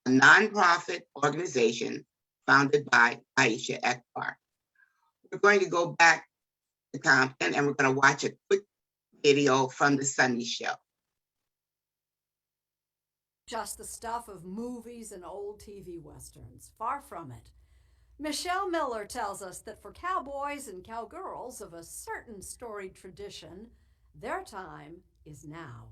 a nonprofit organization founded by Aisha Ekbar. We're going to go back to Compton and we're going to watch a quick video from the Sunday show.
Just the stuff of movies and old TV westerns. Far from it. Michelle Miller tells us that for cowboys and cowgirls of a certain storied tradition, their time is now.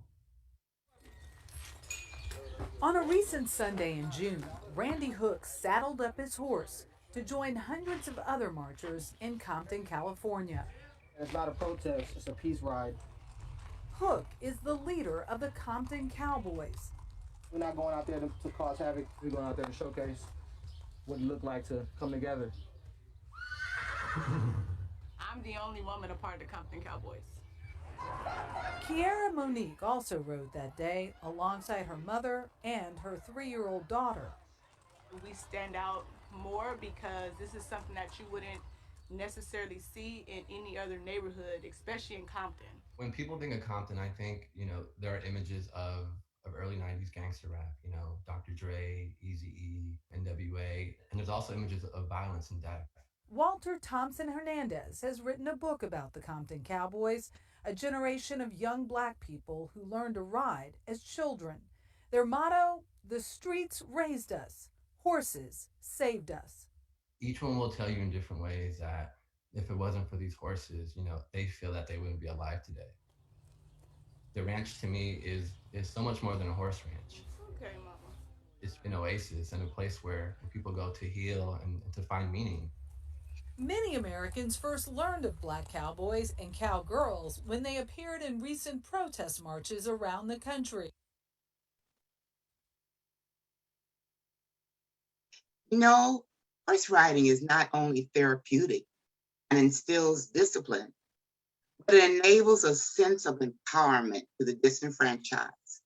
On a recent Sunday in June, Randy Hook saddled up his horse to join hundreds of other marchers in Compton, California.
It's not a protest, it's a peace ride.
Hook is the leader of the Compton Cowboys.
We're not going out there to cause havoc. We're going out there to showcase what it looked like to come together.
I'm the only woman a part of the Compton Cowboys.
Kiara Monique also rode that day alongside her mother and her 3-year-old daughter.
We stand out more because this is something that you wouldn't necessarily see in any other neighborhood, especially in Compton.
When people think of Compton, I think, there are images of early 90s gangster rap, Dr. Dre, Eazy-E, NWA, and there's also images of violence and death.
Walter Thompson Hernandez has written a book about the Compton Cowboys, a generation of young Black people who learned to ride as children. Their motto, "The streets raised us, horses saved us."
Each one will tell you in different ways that if it wasn't for these horses, they feel that they wouldn't be alive today. The ranch to me is so much more than a horse ranch.
Okay, Mama.
It's an oasis and a place where people go to heal and to find meaning.
Many Americans first learned of Black cowboys and cowgirls when they appeared in recent protest marches around the country.
Horse riding is not only therapeutic and instills discipline, but it enables a sense of empowerment to the disenfranchised.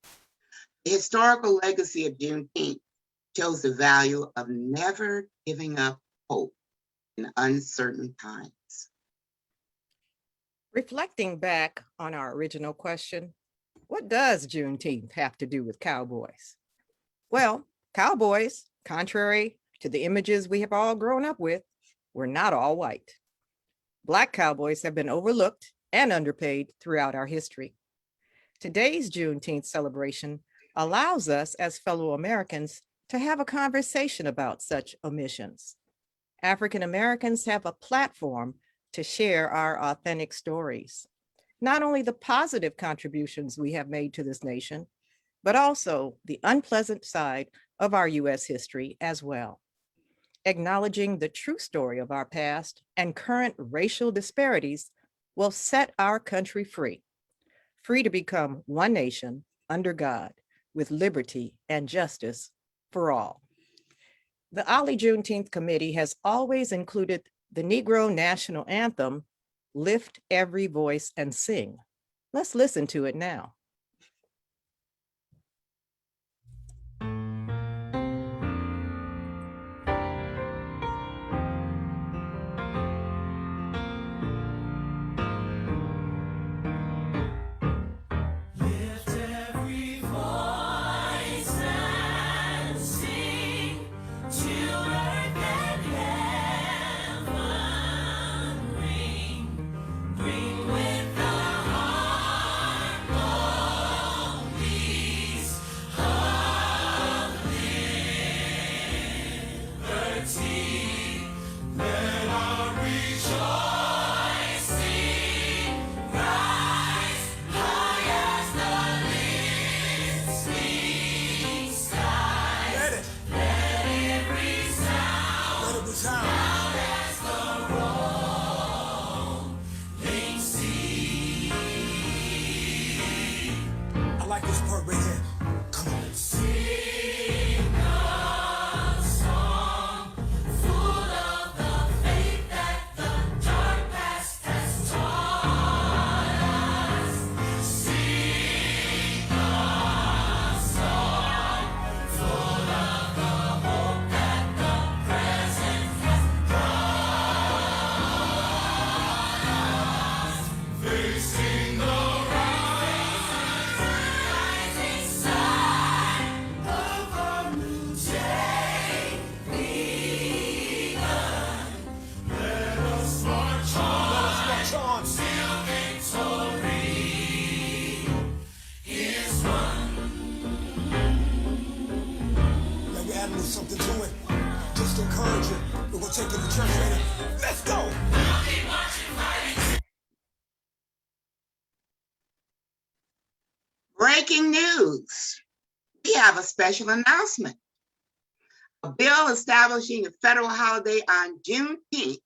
The historical legacy of Juneteenth shows the value of never giving up hope in uncertain times.
Reflecting back on our original question, what does Juneteenth have to do with cowboys? Well, cowboys, contrary to the images we have all grown up with, were not all white. Black cowboys have been overlooked and underpaid throughout our history. Today's Juneteenth celebration allows us as fellow Americans to have a conversation about such omissions. African Americans have a platform to share our authentic stories, not only the positive contributions we have made to this nation, but also the unpleasant side of our U.S. history as well. Acknowledging the true story of our past and current racial disparities will set our country free, free to become one nation under God with liberty and justice for all. The OLLI Juneteenth Committee has always included the Negro National Anthem, Lift Every Voice and Sing. Let's listen to it now.
Something to it, just to encourage it. We're gonna take it to church later. Let's go.
Breaking news. We have a special announcement. A bill establishing a federal holiday on Juneteenth,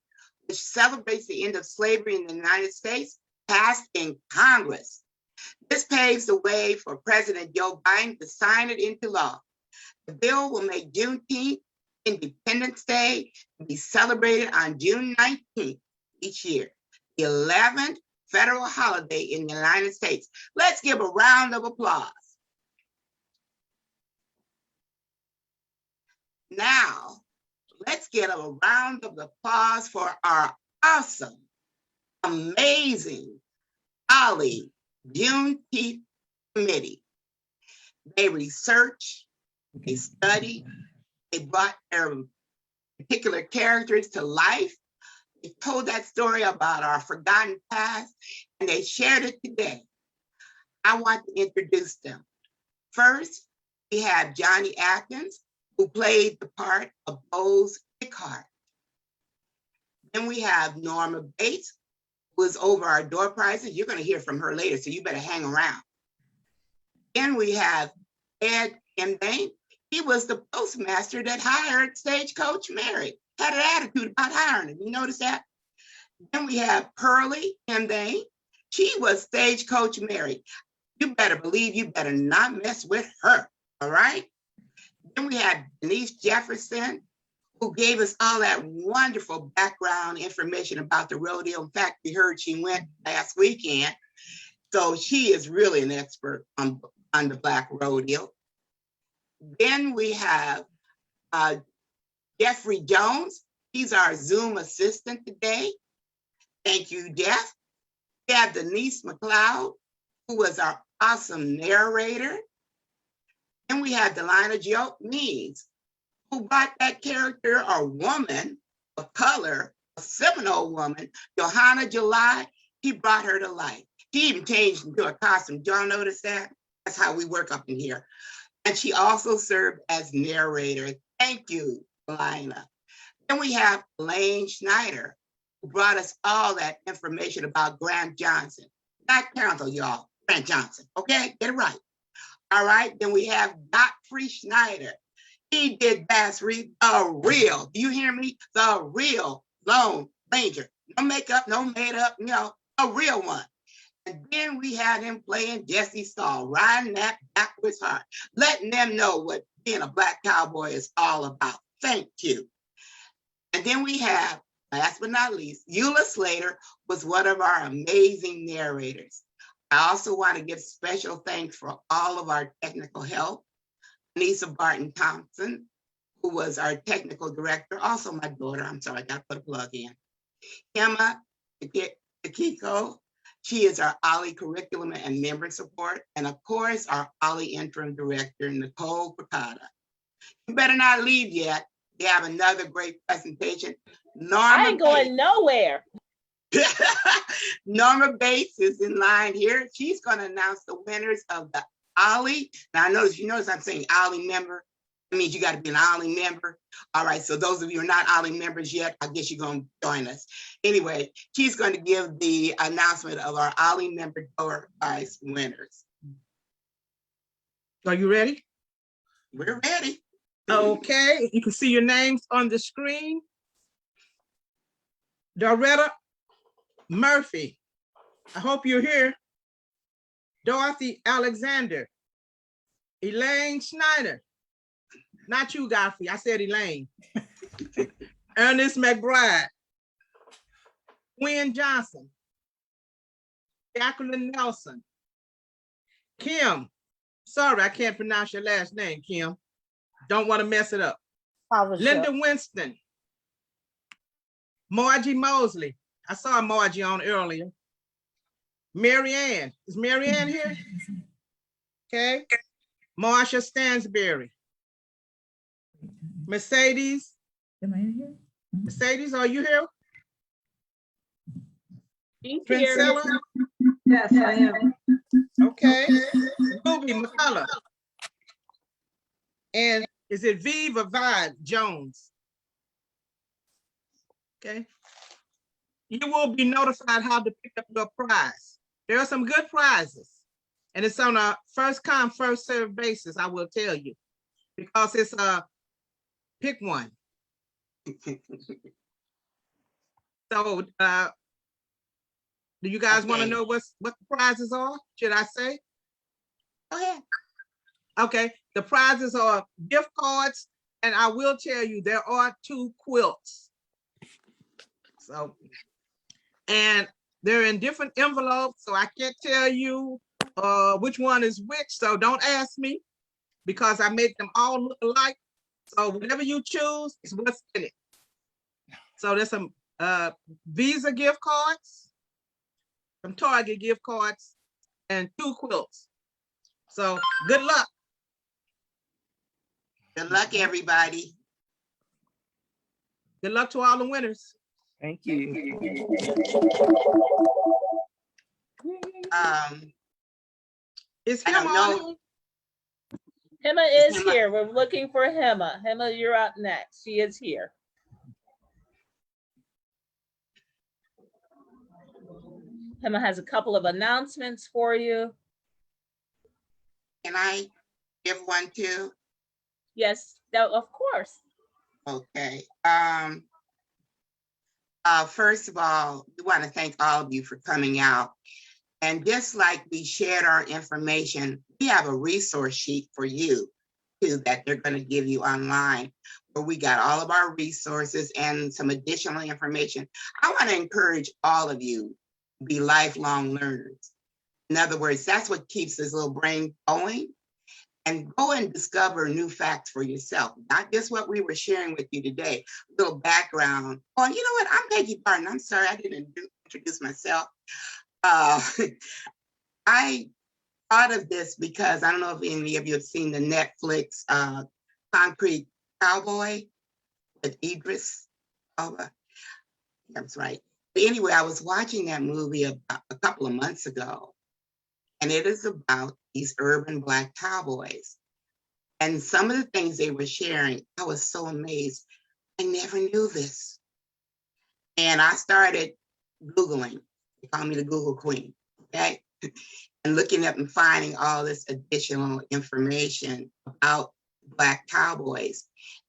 which celebrates the end of slavery in the United States, passed in Congress. This paves the way for President Joe Biden to sign it into law. The bill will make Juneteenth, Independence Day, be celebrated on June 19th each year, the 11th federal holiday in the United States. Let's give a round of applause. Now, let's get a round of applause for our awesome, amazing OLLI Juneteenth Committee. They research, they study, they brought their particular characters to life. They told that story about our forgotten past, and they shared it today. I want to introduce them. First, we have Johnny Atkins, who played the part of Bose Dickhart. Then we have Norma Bates, who is over our door prizes. You're going to hear from her later, so you better hang around. Then we have Ed Kimdane. He was the postmaster that hired Stagecoach Mary. Had an attitude about hiring him. You notice that? Then we have Pearlie Kimdane. She was Stagecoach Mary. You better believe you better not mess with her, all right? Then we have Denise Jefferson, who gave us all that wonderful background information about the rodeo. In fact, we heard she went last weekend. So she is really an expert on the Black rodeo. Then we have Jeffrey Jones. He's our Zoom assistant today. Thank you, Jeff. We have Denise McLeod, who was our awesome narrator. Then we have Delina Joe Means, who brought that character, a woman of color, a Seminole woman, Johanna July. He brought her to life. He even changed into a costume. Do y'all notice that? That's how we work up in here. And she also served as narrator. Thank you, Lina. Then we have Elaine Schneider, who brought us all that information about Grant Johnson. Not Carroll, y'all, Grant Johnson, okay? Get it right. All right, then we have Godfrey Schneider. He did Bass Reed, the real, do you hear me? The real Lone Ranger. No makeup, no made up, no, a real one. And then we had him playing Jesse Saul, riding that backwards heart, letting them know what being a black cowboy is all about. Thank you. And then we have, last but not least, Eula Slater was one of our amazing narrators. I also want to give special thanks for all of our technical help. Anissa Barton Thompson, who was our technical director, also my daughter. I'm sorry, I got to put a plug in. Emma Akiko, she is our OLLI curriculum and member support. And of course, our OLLI interim director, Nicole Picada. You better not leave yet. We have another great presentation.
I ain't going nowhere.
Norma Bates is in line here. She's going to announce the winners of the OLLI. Now, you notice I'm saying OLLI member. That means you got to be an OLLI member. All right, so those of you who are not OLLI members yet, I guess you're going to join us. Anyway, she's going to give the announcement of our OLLI member door prize winners.
Are you ready?
We're ready.
Okay, you can see your names on the screen. Doretta Murphy, I hope you're here. Dorothy Alexander, Elaine Schneider, not you, Godfrey, I said Elaine. Ernest McBride, Gwen Johnson, Jacqueline Nelson, Kim, sorry, I can't pronounce your last name, Kim. Don't want to mess it up. Linda Winston, Margie Mosley. I saw Margie on earlier. Mary Ann. Is Mary Ann here? Okay. Marsha Stansberry. Mercedes.
Am I in here?
Mercedes, are you here?
She's
Princella?
Yes, I am.
Okay. Ruby McCullough. And is it Vive or Vive Jones? Okay. You will be notified how to pick up your prize. There are some good prizes. And it's on a first come, first served basis, I will tell you. Because it's a pick one. So do you guys want to know what the prizes are? Should I say?
Go ahead.
Okay, the prizes are gift cards, and I will tell you there are 2 quilts. So, and they're in different envelopes, so I can't tell you which one is which. So don't ask me because I make them all look alike. So whatever you choose is what's in it. So there's some Visa gift cards, some Target gift cards, and 2 quilts. So good luck.
Good luck, everybody.
Good luck to all the winners.
Thank you.
Is
I
Hema
don't know.
on?
Hema is here. We're looking for Hema. Hema, you're up next. She is here. Hema has a couple of announcements for you.
Can I give one too?
Yes, of course.
Okay. First of all, we want to thank all of you for coming out. And just like we shared our information, we have a resource sheet for you too that they're going to give you online, where we got all of our resources and some additional information. I want to encourage all of you to be lifelong learners. In other words, that's what keeps this little brain going. And go and discover new facts for yourself, not just what we were sharing with you today. A little background. Oh, you know what? I'm Peggy Barton. I'm sorry, I didn't introduce myself. I thought of this because I don't know if any of you have seen the Netflix Concrete Cowboy with Idris Elba. That's right. But anyway, I was watching that movie about a couple of months ago, and it is about these urban Black cowboys. And some of the things they were sharing, I was so amazed. I never knew this. And I started Googling. They call me the Google Queen, okay? And looking up and finding all this additional information about Black cowboys.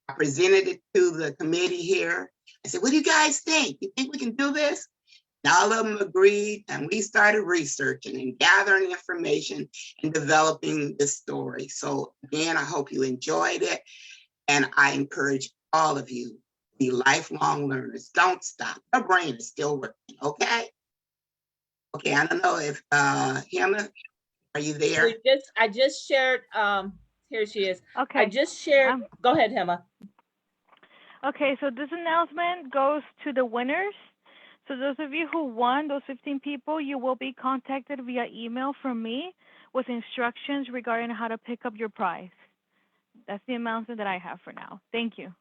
I presented it to the committee here. I said, what do you guys think? You think we can do this? And all of them agreed, and we started researching and gathering information and developing this story. So again, I hope you enjoyed it. And I encourage all of you to be lifelong learners. Don't stop. Your brain is still working, okay? Okay, I don't know if Hannah, are you there?
I just shared, here she is.
Okay.
I just shared, go ahead, Hema.
Okay, so this announcement goes to the winners. So those of you who won, those 15 people, you will be contacted via email from me with instructions regarding how to pick up your prize. That's the announcement that I have for now. Thank you.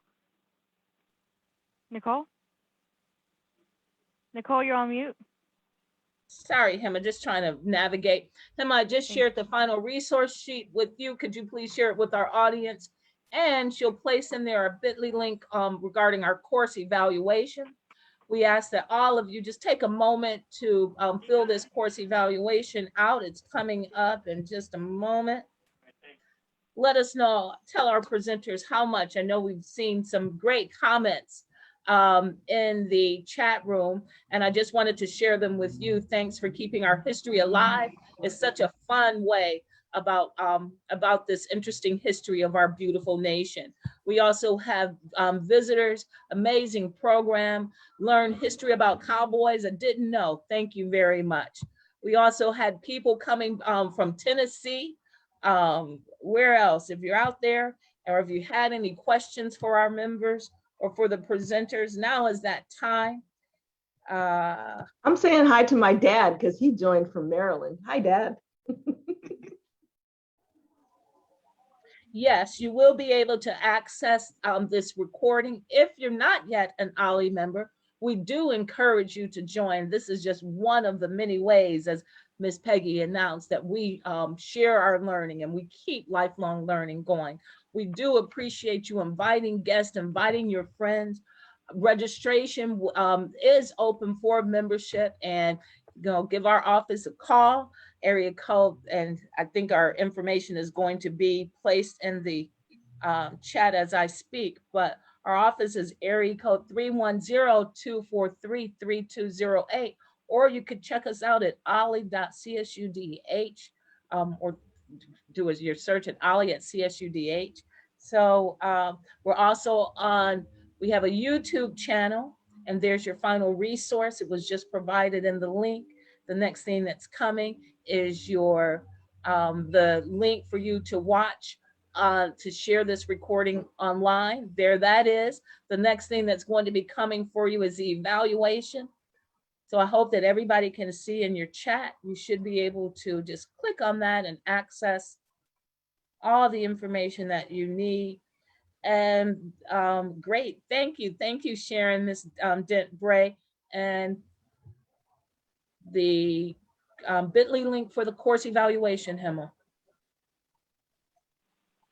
Nicole? Nicole, you're on mute.
Sorry, Hema, just trying to navigate. Hema, I just shared the final resource sheet with you. Could you please share it with our audience? And she'll place in there a bit.ly link regarding our course evaluation. We ask that all of you just take a moment to fill this course evaluation out. It's coming up in just a moment. Let us know, tell our presenters how much. I know we've seen some great comments in the chat room, and I just wanted to share them with you. Thanks for keeping our history alive. It's such a fun way about this interesting history of our beautiful nation. We also have visitors, amazing program, learn history about cowboys I didn't know. Thank you very much. We also had people coming from Tennessee. Where else? If you're out there, or if you had any questions for our members or for the presenters, now is that time.
I'm saying hi to my dad because he joined from Maryland. Hi, Dad.
Yes, you will be able to access this recording. If you're not yet an OLLI member, we do encourage you to join. This is just one of the many ways, as Ms. Peggy announced, that we share our learning and we keep lifelong learning going. We do appreciate you inviting guests, inviting your friends. Registration is open for membership, and give our office a call, area code, and I think our information is going to be placed in the chat as I speak, but our office is area code 310-243-3208, or you could check us out at olli.csudh, or do your search at olli at CSUDH. So we're also on, we have a YouTube channel, and there's your final resource. It was just provided in the link. The next thing that's coming is your the link for you to watch, to share this recording online. There that is. The next thing that's going to be coming for you is the evaluation. So I hope that everybody can see in your chat. You should be able to just click on that and access all the information that you need. And great, thank you, Sharon, Ms. Dent Bray, and the bit.ly link for the course evaluation, Hema.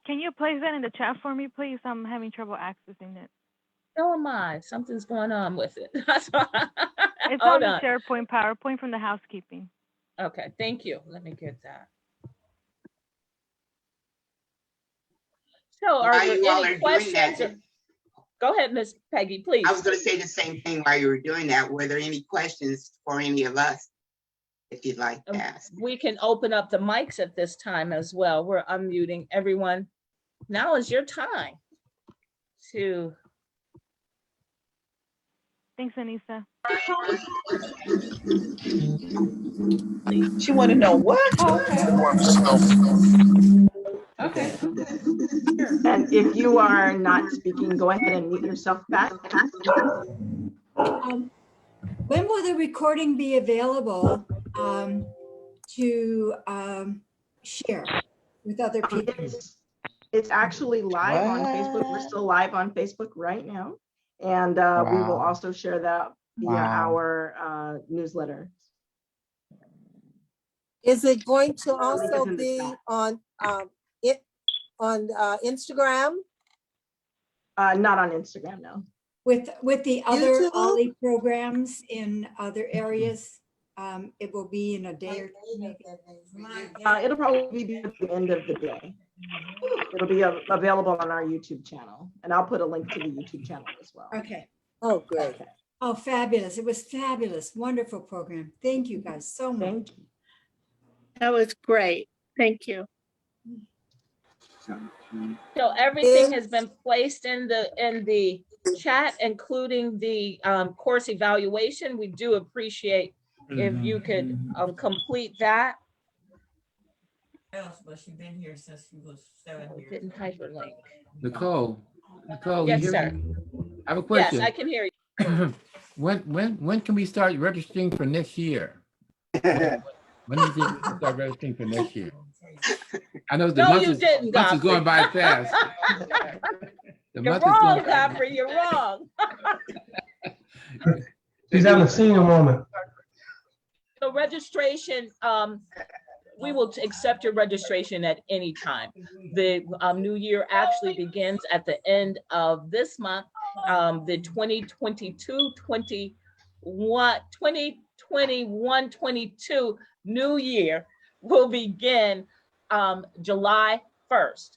Can you place that in the chat for me, please? I'm having trouble accessing it.
So am I. Something's going on with it.
It's on the SharePoint, PowerPoint from the housekeeping.
Okay, thank you. Let me get that. So are there any questions? Go ahead, Ms. Peggy, please.
I was going to say the same thing while you were doing that. Were there any questions for any of us, if you'd like to ask?
We can open up the mics at this time as well. We're unmuting everyone. Now is your time to.
Thanks, Anissa.
She want to know what?
Oh,
okay. And if you are not speaking, go ahead and mute yourself back.
When will the recording be available to share with other people?
It's actually live on Facebook. We're still live on Facebook right now. And we will also share that via our newsletter.
Is it going to also be on Instagram?
Not on Instagram, no.
With the other
YouTube?
OLLI programs in other areas, it will be in a day or two, maybe.
It'll probably be at the end of the day. It'll be available on our YouTube channel, and I'll put a link to the YouTube channel as well.
Okay.
Oh, great.
Okay.
Oh, fabulous. It was fabulous. Wonderful program. Thank you guys so much.
Thank you.
That was great. Thank you.
So everything has been placed in the chat, including the course evaluation. We do appreciate if you could complete that.
But she's been here since she was 7 years.
Didn't hyperlink.
Nicole,
Yes,
you hear
sir.
me? I have a question.
Yes, I can hear you.
When can we start registering for next year? When do you think we can start registering for next year? I know the
No,
month
you
is,
didn't,
month is going by
Godfrey.
fast. The
You're
month is
wrong,
going by.
Godfrey. You're wrong.
She's having a senior moment.
So registration, we will accept your registration at any time. The new year actually begins at the end of this month. The 2021-22 new year will begin July 1st.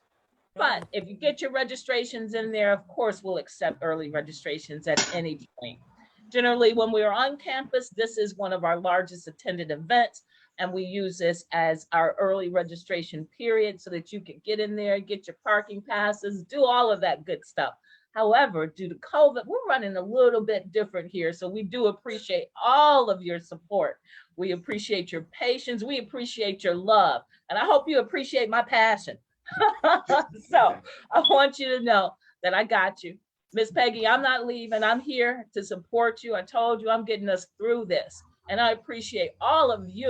But if you get your registrations in there, of course, we'll accept early registrations at any point. Generally, when we are on campus, this is one of our largest attended events, and we use this as our early registration period so that you can get in there, get your parking passes, do all of that good stuff. However, due to COVID, we're running a little bit different here, so we do appreciate all of your support. We appreciate your patience. We appreciate your love, and I hope you appreciate my passion. So I want you to know that I got you. Miss Peggy, I'm not leaving. I'm here to support you. I told you I'm getting us through this. And I appreciate all of you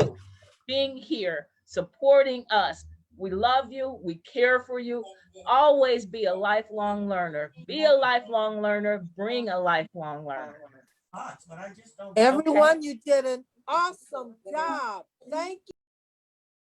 being here, supporting us. We love you. We care for you. Always be a lifelong learner. Be a lifelong learner. Bring a lifelong learner.
Everyone, you did an awesome job. Thank you.